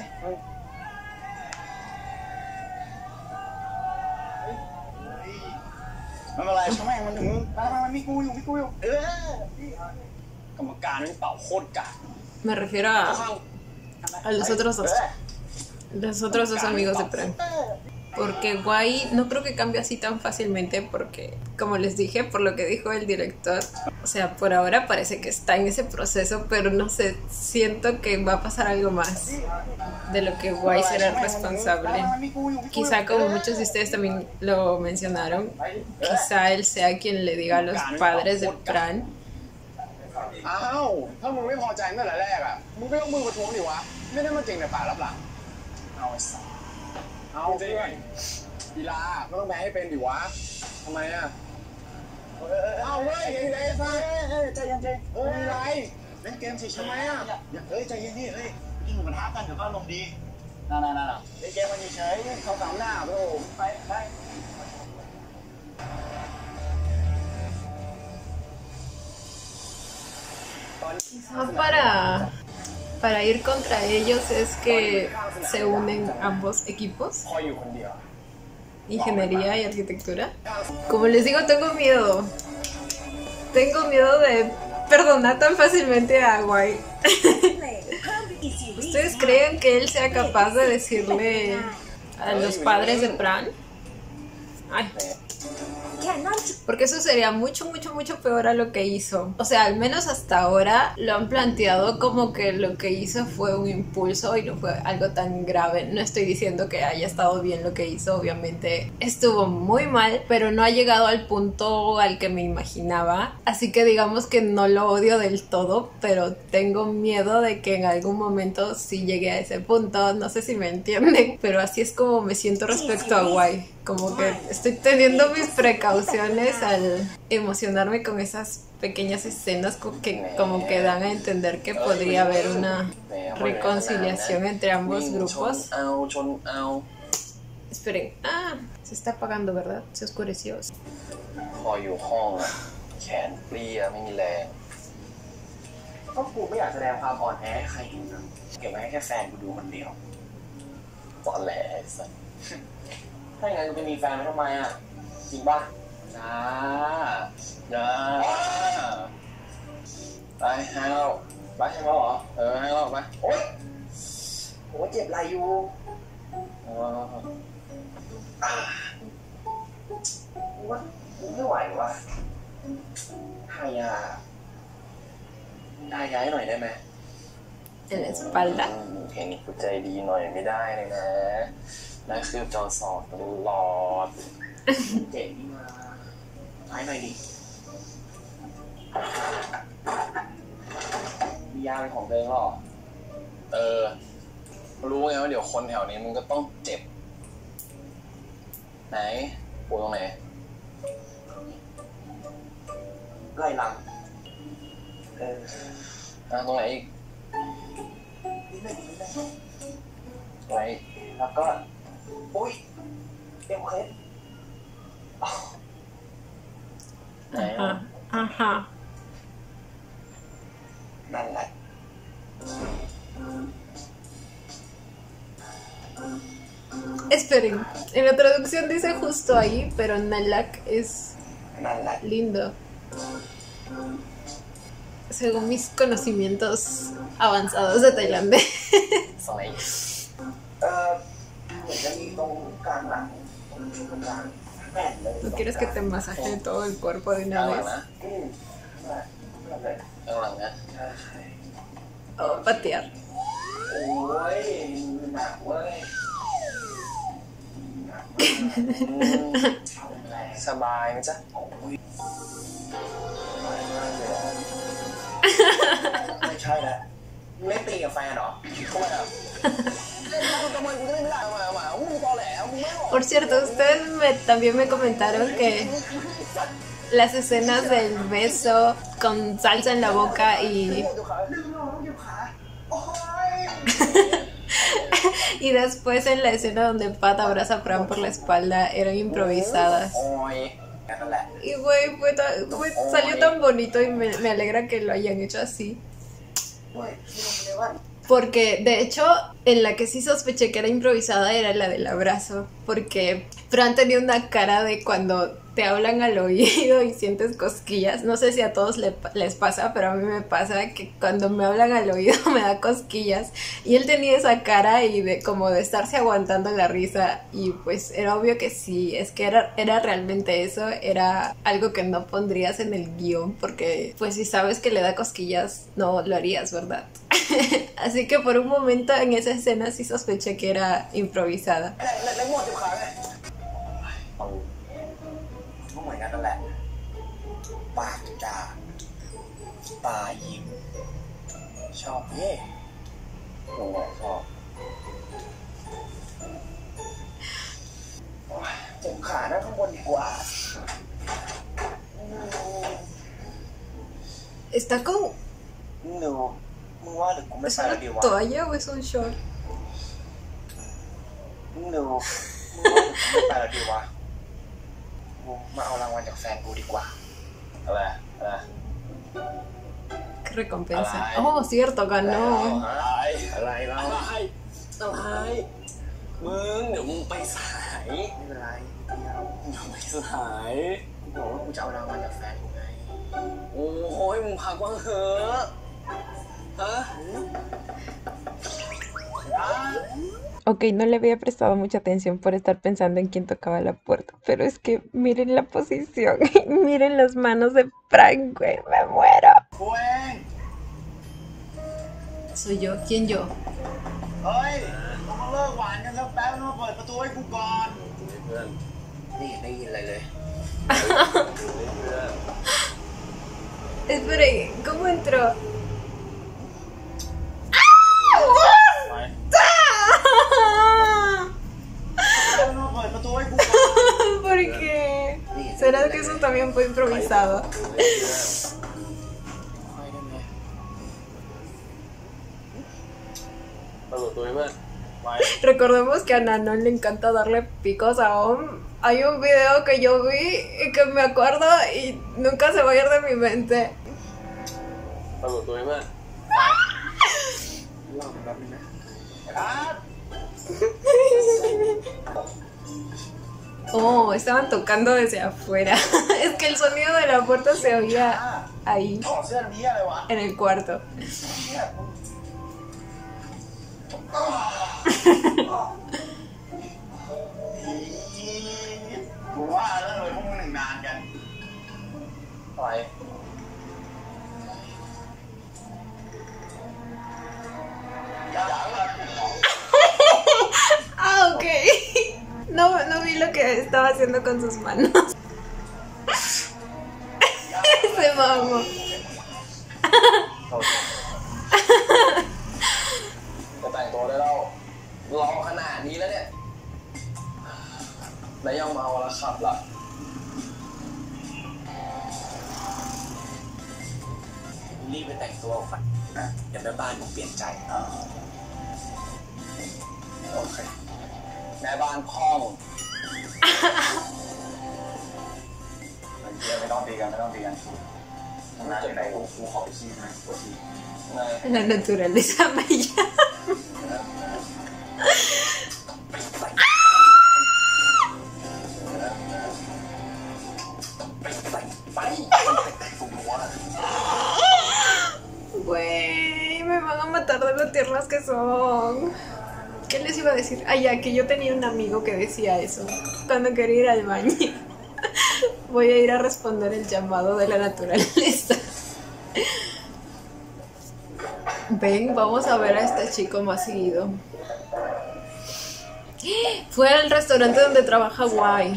ไม่เป็นไรช่างแม่งมันถึงมันมีกูอยู่กรรมการนี่เป่าโคตรกาก Me refiero a los otros dos. Los otros dos amigos de Pran. porque Guay no creo que cambie así tan fácilmente porque, como les dije, por lo que dijo el director, o sea, por ahora parece que está en ese proceso, pero no sé, siento que va a pasar algo más de lo que Guay será el responsable. Quizá, como muchos de ustedes también lo mencionaron, quizá él sea quien le diga a los padres de Pran. อ้าวถ้ามึงไม่พอใจตั้งแต่แรกอ่ะมึงก็ยกมือประท้วงดิวะไม่ได้มาเก่งแต่ปากรับหลังเอาไอ้สัสเอาเพื่อนกีฬาไม่ต้องแพ้ให้เป็นดิวะทำไมอ่ะเอาเว้ยใจเย็นใจเย็นเฮ้ยอะไรเล่นเกมสิทำไมอ่ะเฮ้ยใจเย็นดิเฮ้ยกินหมูกระทะกันเดี๋ยวก็ลงดีน่าเล่นเกมมันเฉยๆเขาสามหน้าโอ้ไป Para ir contra ellos es que se unen ambos equipos, คอยอยู่คนเดียว ingeniería y arquitectura. Como les digo, tengo miedo de perdonar tan fácilmente a Guay. ¿Ustedes creen que él sea capaz de decirle a los padres de Pran? Ay. Porque eso sería mucho peor a lo que hizo. O sea, al menos hasta ahora lo han planteado como que lo que hizo fue un impulso y no fue algo tan grave. No estoy diciendo que haya estado bien lo que hizo, obviamente estuvo muy mal, pero no ha llegado al punto al que me imaginaba. Así que digamos que no lo odio del todo, pero tengo miedo de que en algún momento sí llegue a ese punto. No sé si me entienden, pero así es como me siento respecto a Guay. Como que estoy teniendo mis precauciones al emocionarme con esas pequeñas escenas que como que dan a entender que podría haber una reconciliación entre ambos grupos. Esperen, se está apagando, ¿verdad? Se oscureció. พออยู่ห้องอ่ะแขนเปรี้ยไม่มีแรงก็กูไม่อยากแสดงความอ่อนแอให้ใครเห็นนะเก็บไว้ให้แค่แฟนกูดูคนเดียวตอนแหลไอ้สัสถ้าอย่างนั้นกูจะมีแฟนไว้ทำไมอ่ะจริงป่ะนะไปแฮงเอาไปแฮงเอาเหรอแฮงเอาไปโอ๊ยโหเจ็บไหล่อยู่ว่ากูไม่ไหวว่ะให้ยาได้ย้ายหน่อยได้ไหม En la espalda. เห็นกูใจดีหน่อยไม่ได้เลยนะนั่นคือจอสอบตลอดเจ๋งนี่มาย้ายหน่อยดิมียาเป็นของตัวเองหรอรู้ไงว่าเดี๋ยวคนแถวนี้มันก็ต้องเจ็บไหนปวดตรงไหนไหล่หลังตรงไหนอีกไหนแล้วก็อุ้ยเต็มเคล็ดไหนนั่นแหละ Esperen, en la traducción dice justo ahí, pero Nalak es lindo. Según mis conocimientos avanzados de tailandés. ¿No quieres que te masaje todo el cuerpo de una vez? O patear. สบายไหมจ๊ะไม่ใช่แล้วมึงเล่นตีกับแฟนเหรอทำไมอ่ะทำไมกูจะเล่นไม่ได้ทำไมมึงตอแหลมึงไม่บอก Por cierto, ustedes también me comentaron que las escenas del beso con salsa en la boca y después en la escena donde Pat abraza a Pran por la espalda eran improvisadas. Y güey, salió tan bonito y me alegra que lo hayan hecho así. Porque de hecho en la que sí sospeché que era improvisada era la del abrazo, porque Fran tenía una cara de cuando te hablan al oído y sientes cosquillas. No sé si a todos les pasa, pero a mí me pasa que cuando me hablan al oído me da cosquillas. Y él tenía esa cara y de como de estarse aguantando la risa. Y pues era obvio que sí, es que era realmente eso. Era algo que no pondrías en el guión, porque pues si sabes que le da cosquillas no lo harías, ¿verdad? Así que por un momento en esa escena sí sospeché que era improvisada. ก็เหมือนกันนั่นแหละปากจ่าตายิ้มชอบเย่หนูชอบผมขาด้านข้างบนดีกว่า Está con หนูมึงว่าหรือกูไม่ ¿es ไปแล้ว una ดีวะ toalla o es un short? หนูมึงว่าหรือกูไม่ไปแล้วดีวะกูมาเอารางวัลจากแฟนกูดีกว่า อะไร ¿Qué recompensa? Oh, cierto, ganó. อะไรแล้ว อะไรมึงเดี๋ยวมึงไปสาย ไม่เป็นไรเดียว เดี๋ยวไปสาย บอกว่ากูจะเอารางวัลจากแฟนกูไง โอ้ยมึงพักว่างเหอะฮะ Ok, no le había prestado mucha atención por estar pensando en quién tocaba la puerta, pero es que miren la posición, miren las manos de Frank, güey, me muero. กูเอง Soy yo, ¿quién yo? เฮ้ยเรามาเลิกหวานกันแล้วแป๊บนึงมาเปิดประตูให้กูก่อน เพื่อน นี่ได้ยินอะไรเลย Espera, ¿cómo entró? ไป มาเปิดประตูให้กูก่อน ¿Por qué? ¿Será que eso también fue improvisado? ค่อยได้ไหม เปิดตัวให้เพื่อนไป Recordemos que a Nanon le encanta darle picos a Om. Hay un video que yo vi y que me acuerdo y nunca se va a ir de mi mente. เปิดตัวให้เพื่อน รอแป๊บนึงนะอ่ะ Oh, estaban tocando desde afuera. Es que el sonido de la puerta se oía ahí, ถอดเสื้อนี้อะไรวะ en el cuarto. เนี่ยกูว่าแล้วเลยพวกมึงหนึ่งนานกัน ไป Ah, ok. No vi lo que estaba haciendo con sus manos. Se mamó. จะแต่งตัวได้แล้วรอขนาดนี้แล้วเนี่ยแล้วยังเมาแล้วขับล่ะ รีบไปแต่งตัวก่อนนะเดี๋ยวแม่บ้านมึงเปลี่ยนใจ โอเคแม่บ้านพ่อมึง ไม่ต้องตีกันไม่ต้องตีกันทำงานที่ไหนกูขอขี้นะขอขี้ ไง La naturaleza bella. ไปกูรู้ว่า Güey, me van a matar de lo tiernas que son. ¿Qué les iba a decir? Ah, ya, que yo tenía un amigo que decía eso cuando quería ir al baño. Voy a ir a responder el llamado de la naturaleza. Ven, vamos a ver a este chico más seguido. Fue al restaurante donde trabaja Guay.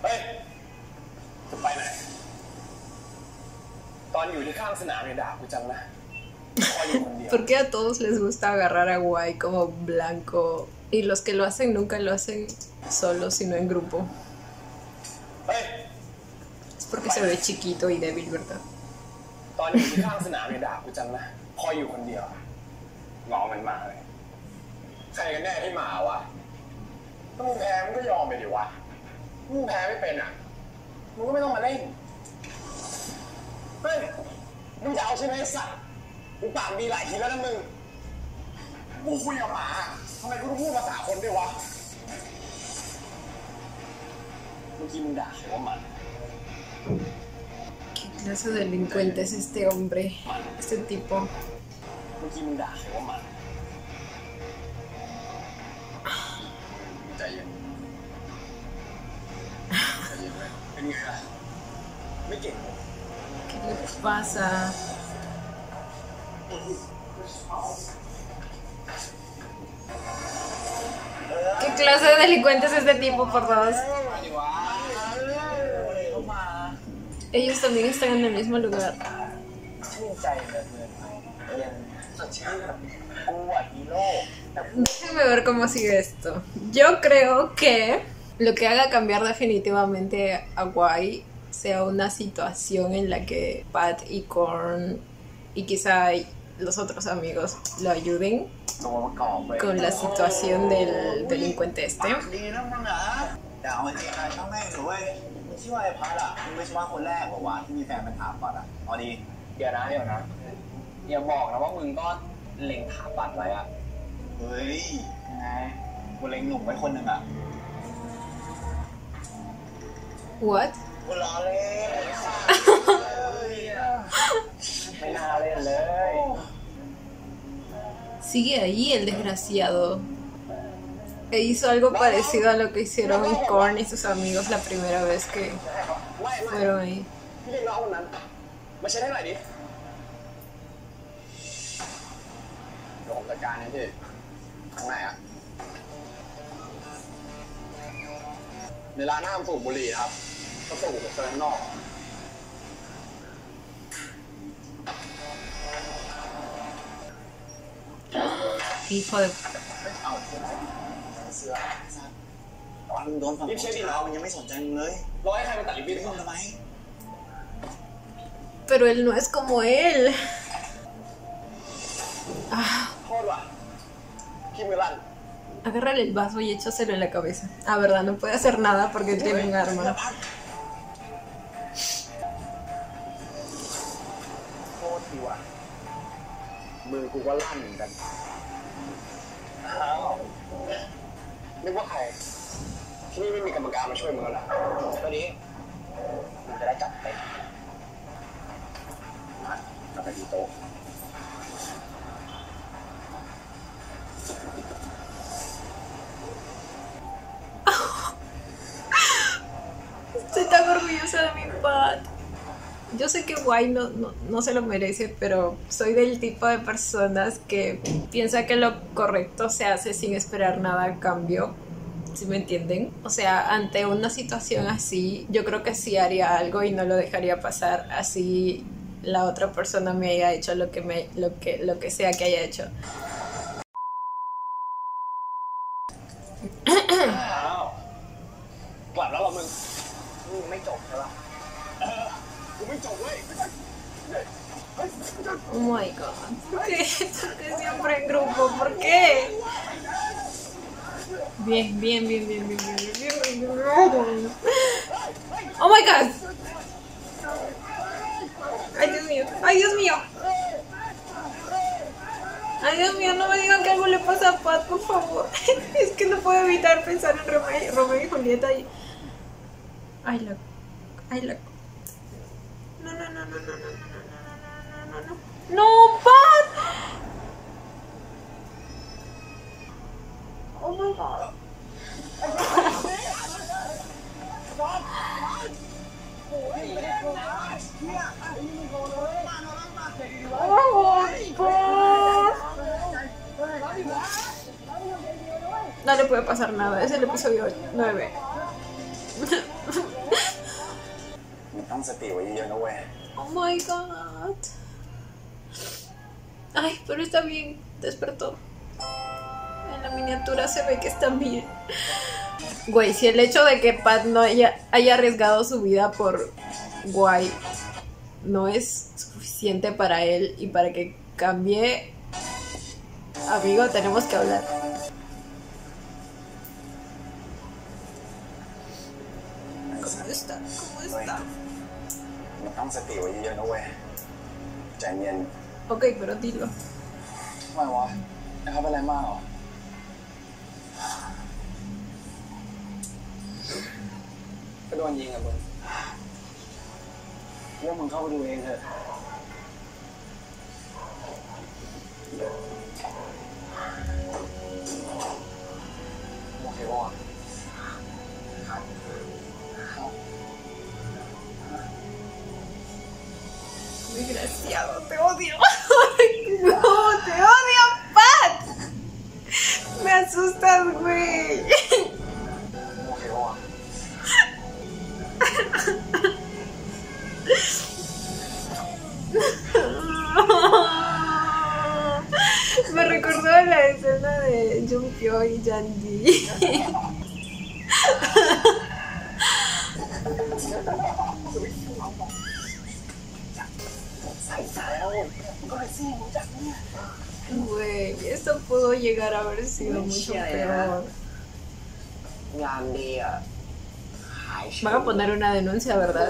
เฮ้ยจะไปไหนตอนอยู่ที่ข้างสนามเนี่ยด่ากูจังนะคอยอยู่คนเดียว ¿Por qué a todos les gusta agarrar a Guay como blanco? Y los que lo hacen nunca lo hacen solos, sino en grupo. เฮ้ย Es porque se ve chiquito y débil, ¿verdad? ตอนอยู่ที่ข้างสนามเนี่ยด่ากูจังนะคอยอยู่คนเดียวงอมันมาเลยใครกันแน่ที่มาวะถ้ามึงแพ้มึงก็ยอมไปดิวะมึงแพ้ไม่เป็นอ่ะมึงก็ไม่ต้องมาเล่น เฮ้ยมึงจะเอาใช่ไหมไอ้สัตว์กูปากดีหลายทีแล้วนะมึงกูคุยกับหมาทำไมกูต้องพูดภาษาคนด้วยวะเมื่อกี้มึงด่าเขาว่ามัน ¿Qué clase de delincuente es este hombre? Este tipo. เมื่อกี้มึงด่าเขาว่ามันใจเย็นใจเย็นเลยเป็นไงล่ะไม่เก่ง ¿Qué le pasa? ¿Qué clase de delincuente es este tipo, por Dios? Ellos también están en el mismo lugar. ชื่นใจเหลือเกินเย็นสดชื่นกูอ่ะฮีโร่ Déjenme ver cómo sigue esto. Yo creo que lo que haga cambiar definitivamente a Guay sea una situación en la que Pat y Korn y quizá los otros amigos lo ayuden ตัวประกอบเลย con la situación del delincuente este. ดีนะมึงนะแต่เอาจริงๆนะช่างแม่งหรือเว้ยมึงชื่อว่าไอ้พัดอ่ะมึงไม่ใช่ว่าคนแรกบอกว่าที่มีแฟนเป็นถามปัดอ่ะเอาดี เดี๋ยวนะอย่าบอกนะว่ามึงก็เล็งถาปัดไว้อะ เฮ้ยยังไงกูเล็งหนุ่มไว้คนหนึ่งอ่ะ What? กูรอเลยไม่น่าเล่นเลย Sigue ahí el desgraciado. E hizo algo parecido a lo que hicieron Korn y sus amigos la primera vez que fueron ahí. พี่เรียกน้องคนนั้นมาเช็ดให้หน่อยดิเดี๋ยวผมจัดการให้พี่ข้างในอ่ะในร้านห้ามสูบบุหรี่นะครับก็สูบเชิญข้างนอก Hijo de... เอาเสื้อตอนมึงโดนฝั่งของเรามันยังไม่สนใจมึงเลย รอให้ใครมาตัดริบบิ้น มึงทำไม Pero él no es como él. Ah, โทษว่ะพี่มือลั่น agárrale el vaso y échaselo en la cabeza. Ah, verdad, no puede hacer nada porque él tiene un arma. โทษทีว่ะมือกูก็ลั่นเหมือนกันอ้าว นึกว่าใครที่นี่ไม่มีกรรมการมาช่วยมึงแล้วนะ ก็ดีมึงจะได้จับเต็มมากลับไปที่โต๊ะ Estoy tan orgullosa de mi Pat. Yo sé que Guay no se lo merece, pero soy del tipo de personas que piensa que lo correcto se hace sin esperar nada a cambio. ¿Sí me entienden? O sea, ante una situación así, yo creo que sí haría algo y no lo dejaría pasar así la otra persona me haya hecho lo que sea que haya hecho. อ้าวกลับแล้วเหรอมึง มึงไม่จบใช่ปะ กูไม่จบเว้ย Oh my god. ¿Por qué? ¿Por qué siempre en grupo? ¿Por qué? Bien. Oh my god. Ay, Dios mío. Ay, Dios mío. Ay, Dios mío, no me digan que algo le pasa a Pat, por favor. Es que no puedo evitar pensar en Romeo y Julieta y... Ay, la... No. ¡No, Pat! Oh my god. Oh, Pat. No le puede pasar nada, es el episodio 9. มึงตั้งสติไว้เยอะๆนะเว้ย Oh my god. Ay, pero está bien, despertó. En la miniatura se ve que está bien. Güey, si el hecho de que Pat no haya arriesgado su vida por Guay no es suficiente para él y para que cambie, amigo, tenemos que hablar. ¿Cómo está? มึงตั้ง ตั้งสติไว้เยอะๆนะเว้ยใจเย็น Ok, pero dilo. ทำไมวะไอ้เขาเป็นอะไรมากเหรอก็โดนยิงอ่ะมึงว่ามึงเข้าไปดูเองเถอะโอเคป่ะ Desgraciado, te odio. No, te odio, Pat. Me asustas, güey. โอเคป่ะ Me recordó la escena de Jungpyo y Janji. Güey, esto pudo llegar a haber sido mucho peor. งานดีอ่ะหายเฉย Van a poner una denuncia, ¿verdad?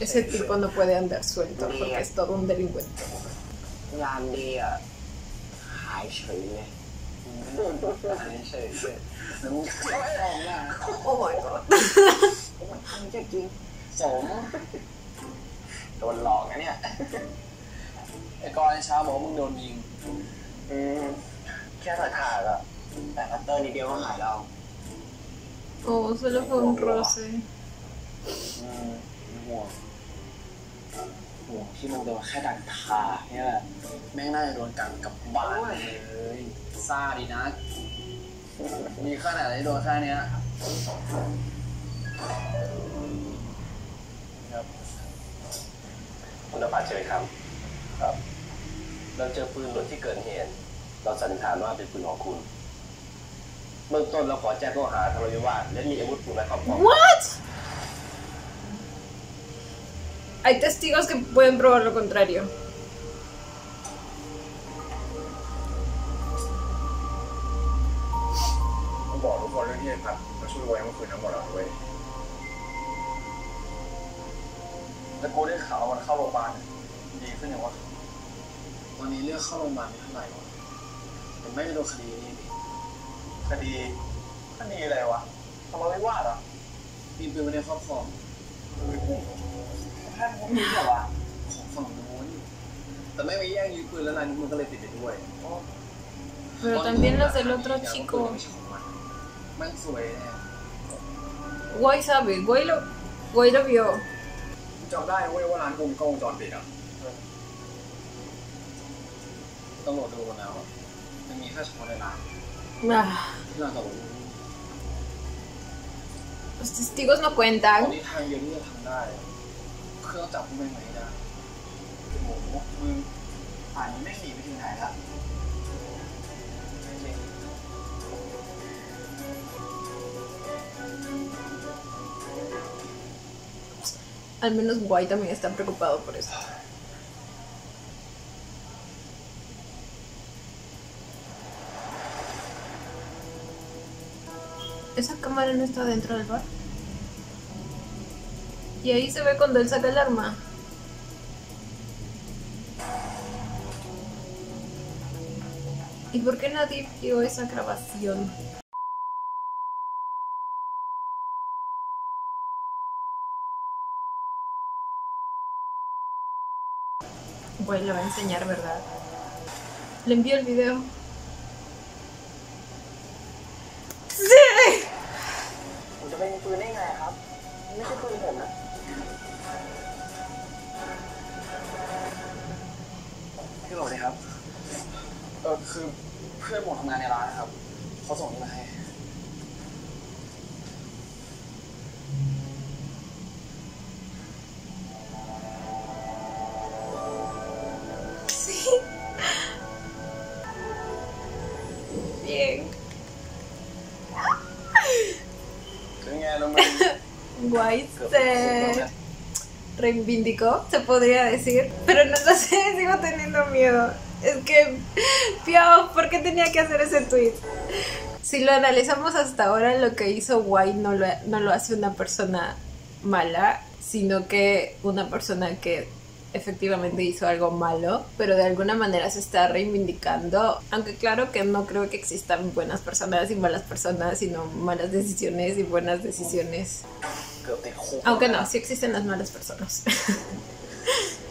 Ese tipo no puede andar suelto porque es todo un delincuente. งานดีอ่ะหายเฉยเลย หายเฉยๆแล้วมึงออกมา Oh my god. มึงจะจริง สม โดนหลอกนะเนี่ย ไอ้กอนไอ้ช้าบอกว่ามึงโดนยิง แค่ถากๆอ่ะแต่คัตเตอร์นิดเดียวก็หายแล้ว Oh, solo fue un roce. ห่วงที่มึงโดนแค่ดันทาเนี่ยแหละแม่งน่าจะโดนกันกับบ้านเลยซ่าดีนะมีขนาดไหนโดนแค่เนี้ยครับ คุณภัทรใช่ไหมครับ ครับ เราเจอปืนหล่นที่เกิดเหตุ เราสันนิษฐานว่าเป็นปืนของคุณ เบื้องต้นเราขอแจ้งข้อหาทะเลาะวิวาทและมีอาวุธปืนไว้ครอบครอง What? Hay testigos que pueden probar lo contrario. ต้องบอกทุกคนเรื่องที่ไอ้พัดมาช่วยไว้เมื่อคืนทั้งหมดเราด้วยแล้วกูได้ข่าวมันเข้าโรงพยาบาลดีขึ้นอย่างวะตอนนี้เลือกเข้าโรงพยาบาลไม่เท่าไหร่วะแต่ไม่ได้โดนคดีนี้ดิคดีอะไรวะทำไมไม่วาดอ่ะมีปืนไว้ในครอบครองแค่พวกนี้เหรอวะของฝั่งนู้นแต่ไม่ไปแย่งยืมปืนแล้วนายนิ้วมือก็เลยติดไปด้วย Pero también los del otro chico. มันสวยแน่ Guay sabe, Guay lo vio. จำได้เว้ยว่าร้านกูมีกล้องวงจรปิดอ่ะตำรวจดูกันแล้วมันมีแค่เฉพาะในร้าน Ah, ที่เราจะรู้ los testigos no ตอน cuentan. นี้ทางเดียวที่จะทำได้คือต้องจับพวกแม่งมาให้ได้โอ้โหมึงป่านนี้ไม่หนีไปถึงไหนละจริง Al menos Guay también está preocupado por eso. ¿Esa cámara no está dentro del bar? Y ahí se ve cuando él saca el arma. ¿Y por qué nadie vio esa grabación? Bueno, le va a enseñar, ¿verdad? Le envío el video. ¡Sí! ผมจะไปมีปืนได้ไงครับไม่ใช่ปืนผมนะ พี่โหลดเลยครับคือเพื่อนผมทำงานในร้านนะครับเขาส่งนี่มาให้ Sí. Bien. คือไงเราไม่ Guay se reivindicó, se podría decir, pero no lo sé, sigo teniendo miedo. Es que, Pio, ¿por qué tenía que hacer ese tweet? Si lo analizamos hasta ahora, lo que hizo Guay no lo hace una persona mala, sino que una persona que efectivamente hizo algo malo, pero de alguna manera se está reivindicando, aunque claro que no creo que existan buenas personas y malas personas, sino malas decisiones y buenas decisiones. Aunque no, sí existen las malas personas.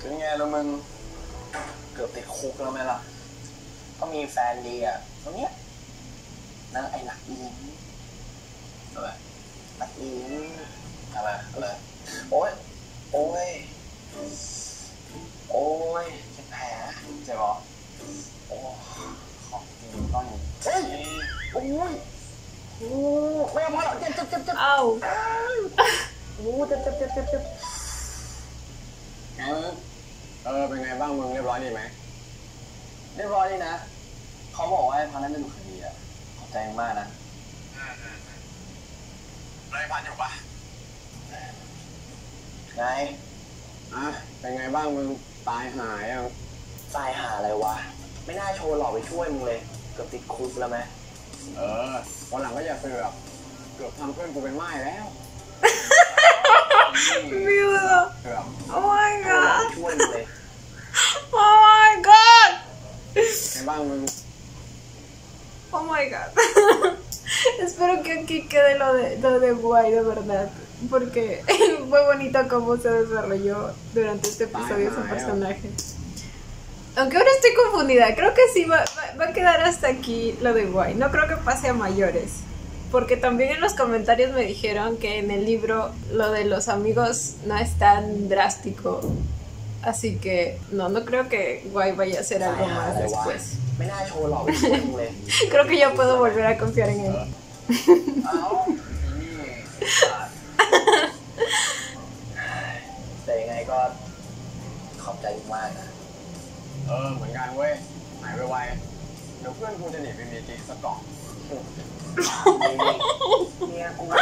ถึงไงแล้วมึงเกือบติดคุกแล้วไหมล่ะ ก็มีแฟนดีอ่ะคนเนี้ยนะไอ้หลักอิง อะไร หลักอิง อะไร โอ้ยโอ้ยโอ้ยเจ็บแผล เจ็บเหรอ โอ้ของจริงต้องเฮ้ยโอ้ยโอ้ไม่เอาพอแล้วเจ็บ เอ้า โอ้เจ็บไงมึงเป็นไงบ้างมึงเรียบร้อยดีไหม เรียบร้อยดีนะเขาบอกว่าให้พันนั้นเป็นคดีอ่ะขอบใจมากนะ ไรพันอยู่ปะ ไง เป็นไงบ้างมึงตายหายยัง ตายหาอะไรวะไม่น่าโชว์หลอกไปช่วยมึงเลยเกือบติดคุกแล้วไหม วันหลังก็อย่าเสือกเกือบทำเพื่อนกูเป็นไม้แล้ว มิว เกือบ Oh my โชว์หลอก god ไปช่วยมึงเลย Oh my god ไงบ้างมึง Oh my god. Espero que aquí quede lo de guay, de verdad. Porque fue bonito cómo se desarrolló durante este episodio su personaje. Aunque ahora estoy confundida. Creo que sí va a quedar hasta aquí lo de guay. No creo que pase a mayores. Porque también en los comentarios me dijeron que en el libro lo de los amigos no es tan drástico. Así que no creo que guay vaya a hacer algo más después. ไม่น่าโชว์หลอกไปช่วยมึงเลย Creo que ya puedo volver a confiar en él. เอ้าแต่ยังไงก็ขอบใจมากนะ เหมือนกันเว้ยหายไวๆเดี๋ยวเพื่อนกูจะหนีไปมีกิ๊กสักกล่อง เนี่ยกูว่า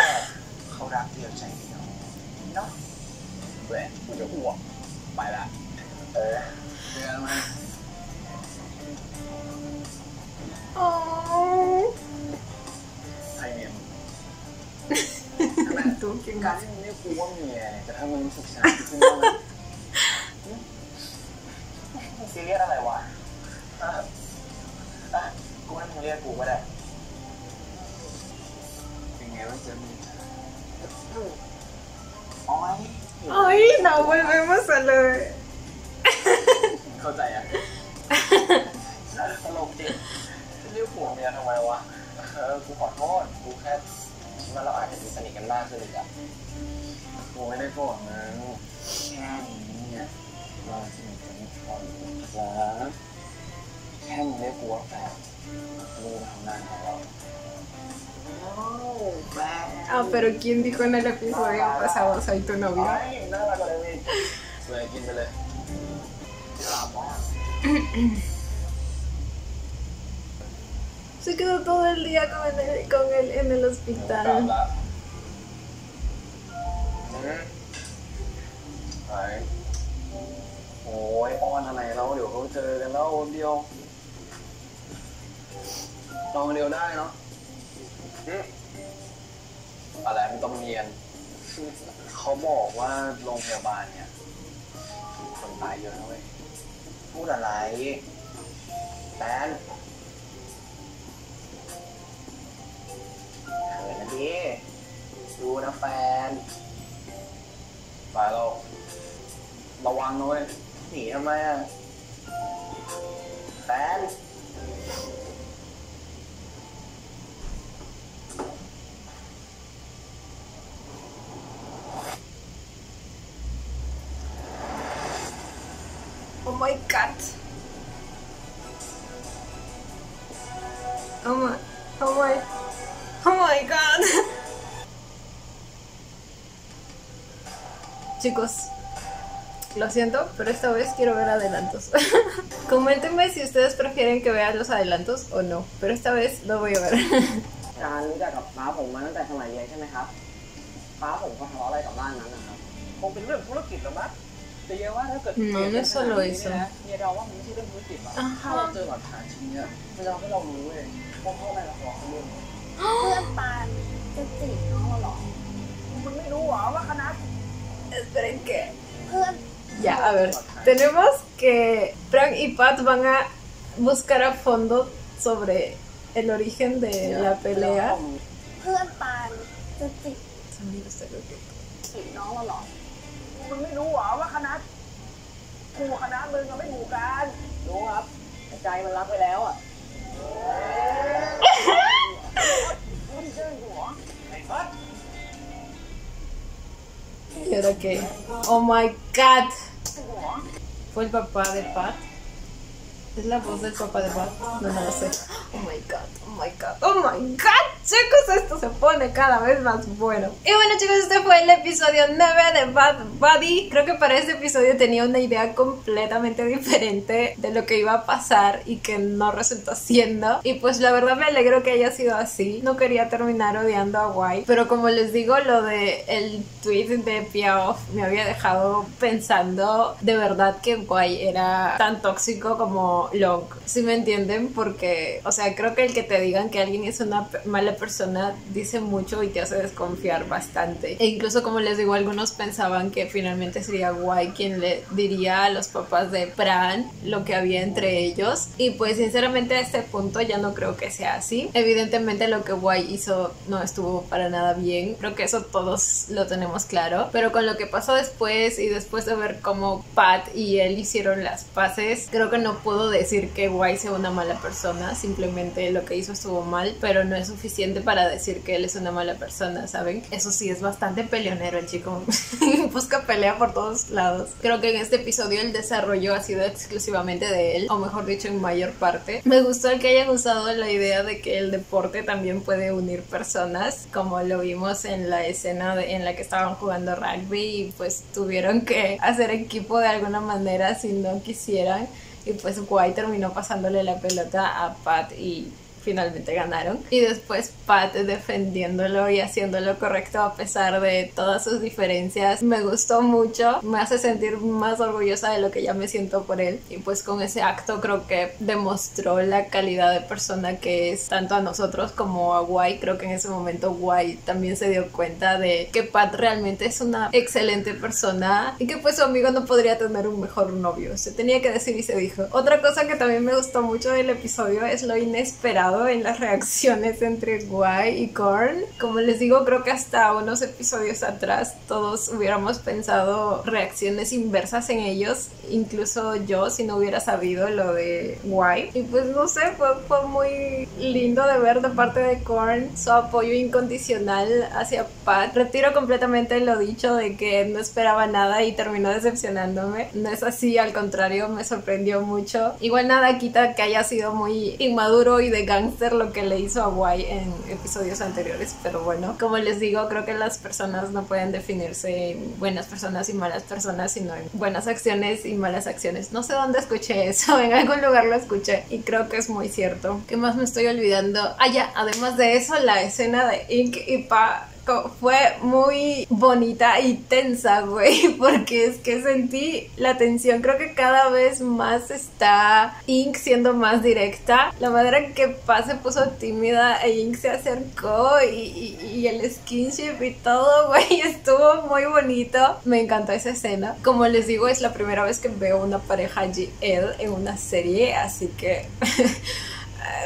เขารักเดียวใจเดียวเนาะ แหวกูจะอ้วกไปละ เออ เจอกันไหม Oh. ใครเมียมึง Tú, ¿quién การ más? ที่มึงเรียกกูว่าเมียเนี่ยจะทำมึงศึกษาขึ้นบ้างไหม ซีเรียสอะไรวะกูให้มึงเรียกกูก็ได้ เป็นไงบ้างเจอมึง อ้อย Ay, no volvemos a lo de... เข้าใจอ่ะ ตลกจริงจะเรียกผัวเมียทำไมวะกูขอโทษกูแค่คิดว่าเราอาจจะดูสนิทกันมากขึ้นอีกอะ กูไม่ได้โกรธมึง แค่นี้เนี่ยเราสนิทกันพออยู่แล้วแค่มึงเรียกกูว่าแฟนกูทำงานของเรา Ah, pero ¿quién dijo en el episodio pasado soy tu novio? น่ารักเลยพี่ เลยกินไปเลย หลับว่ะ Se quedó todo el día con él en el กลับ hospital. ละไป โอ้ยอ้อนอะไรแล้วเดี๋ยวเขาเจอกันแล้วเดียว ลองเดียวได้เนาะอะไรมันต้องเนียน เขาบอกว่าโรงพยาบาลเนี่ยมีคนตายเยอะนะเว้ยพูดอะไรแฟนเขินนะดิดูนะแฟน ตายแล้วระวังนะเว้ย หนีทำไมอ่ะแฟน Oh my god. Oh my god. Chicos, lo siento, pero esta vez quiero ver adelantos. Coméntenme si ustedes prefieren que vea los adelantos o no, pero esta vez lo voy a ver. การรู้จักกับฟ้าผมมาตั้งแต่สมัยเรียนใช่ไหมครับฟ้าผมก็ทะเลาะอะไรกับบ้านนั้นนะครับคงเป็นเรื่องธุรกิจหรอมั้งแต่เยอะว่าถ้าเกิด No, no es solo eso. เนี่ยเราว่ามันไม่ใช่เรื่องธุรกิจหรอกถ้าเราเจอหลักฐานชิ้นเนี้ยมันจะทำให้เรารู้เองว่าพ่อแม่เราฟ้องเรื่อง เพื่อนปานจะจีบน้องเราเหรอ มึงไม่รู้หรอว่าคณะ Esperen que... เพื่อน Ya, a ver. Tenemos que Frank y Pat van a buscar a fondo sobre el origen de la pelea. เพื่อนปานจะจีบ Sonido estéreo que- จีบน้องเราเหรอ มึงไม่รู้เหรอว่าคณะกูคณะมึงอะไม่ถูกกันรู้ครับแต่ใจมันรักไปแล้วอ่ะมึงเจอหัวไอ้ฟัด ¿Y ahora qué? Oh my god. ¿Fue el papá de Pat? ¿Es la voz del papá de Pat? No, no lo sé. Oh my god, oh my god, oh my god. Chicos, esto se pone cada vez más bueno. Y bueno, chicos, este fue el episodio 9 de Bad Buddy. Creo que para este episodio tenía una idea completamente diferente de lo que iba a pasar y que no resultó siendo. Y pues la verdad me alegro que haya sido así. No quería terminar odiando a Wai, pero como les digo, lo de el tweet de Piaf me había dejado pensando de verdad que Wai era tan tóxico como Long. ¿Sí me entienden? Porque, o sea, creo que el que te digan que alguien es una mala persona dice mucho y te hace desconfiar bastante. E incluso, como les digo, algunos pensaban que finalmente sería Wai quien le diría a los papás de Pran lo que había entre ellos. Y pues sinceramente a este punto ya no creo que sea así. Evidentemente lo que Wai hizo no estuvo para nada bien. Creo que eso todos lo tenemos claro. Pero con lo que pasó después y después de ver cómo Pat y él hicieron las paces, creo que no puedo decir que Wai sea una mala persona. Simplemente lo que hizo estuvo mal, pero no es suficiente para decir que él es una mala persona, ¿saben? Eso sí, es bastante peleonero el chico. Busca pelea por todos lados. Creo que en este episodio el desarrollo ha sido exclusivamente de él, o mejor dicho, en mayor parte. Me gustó el que hayan usado la idea de que el deporte también puede unir personas, como lo vimos en la escena en la que estaban jugando rugby y pues tuvieron que hacer equipo de alguna manera si no quisieran. Y pues Wai terminó pasándole la pelota a Pat y finalmente ganaron. Y después Pat defendiéndolo y haciendo lo correcto a pesar de todas sus diferencias. Me gustó mucho, me hace sentir más orgullosa de lo que ya me siento por él. Y pues con ese acto creo que demostró la calidad de persona que es, tanto a nosotros como a Wai. Creo que en ese momento Wai también se dio cuenta de que Pat realmente es una excelente persona y que pues su amigo no podría tener un mejor novio. Se tenía que decir y se dijo. Otra cosa que también me gustó mucho del episodio es lo inesperado en las reacciones entre Wai y Korn. Como les digo, creo que hasta unos episodios atrás todos hubiéramos pensado reacciones inversas en ellos, incluso yo, si no hubiera sabido lo de Wai. Y pues no sé, fue muy lindo de ver de parte de Korn su apoyo incondicional hacia Pat. Retiro completamente lo dicho de que no esperaba nada y terminó decepcionándome. No es así, al contrario, me sorprendió mucho. Igual nada quita que haya sido muy inmaduro y de gángster lo que le hizo a Wai en episodios anteriores, pero bueno, como les digo, creo que las personas no pueden definirse en buenas personas y malas personas, sino en buenas acciones y malas acciones. No sé dónde escuché eso, en algún lugar lo escuché y creo que es muy cierto. ¿Qué más me estoy olvidando? Ah, ya, además de eso, la escena de Ink y Pa fue muy bonita y tensa, güey, porque es que sentí la tensión. Creo que cada vez más está Ink siendo más directa. La manera en que Pa se puso tímida e Ink se acercó y el skinship y todo, güey, estuvo muy bonito. Me encantó esa escena. Como les digo, es la primera vez que veo una pareja GL en una serie, así que...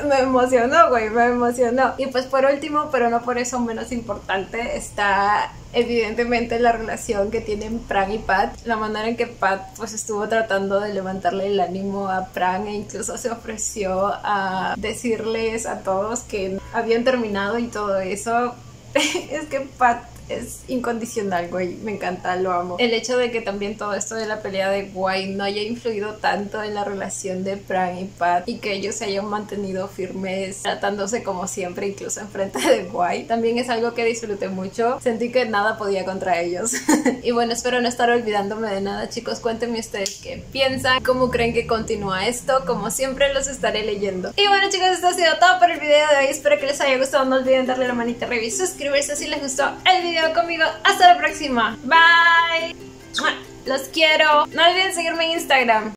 me emocionó, güey, me emocionó. Y pues por último, pero no por eso menos importante, está evidentemente la relación que tienen Pran y Pat. La manera en que Pat pues estuvo tratando de levantarle el ánimo a Pran e incluso se ofreció a decirles a todos que habían terminado y todo eso. Es que Pat es incondicional, güey, me encanta, lo amo. El hecho de que también todo esto de la pelea de Wai no haya influido tanto en la relación de Pran y Pat y que ellos se hayan mantenido firmes tratándose como siempre, incluso enfrente de Wai, también es algo que disfruté mucho. Sentí que nada podía contra ellos. Y bueno, espero no estar olvidándome de nada, chicos. Cuéntenme ustedes qué piensan, cómo creen que continúa esto. Como siempre los estaré leyendo. Y bueno, chicos, esto ha sido todo por el video de hoy. Espero que les haya gustado. No olviden darle la manita arriba y suscribirse si les gustó el video conmigo. Hasta la próxima. Bye. Los quiero. No olviden seguirme en Instagram.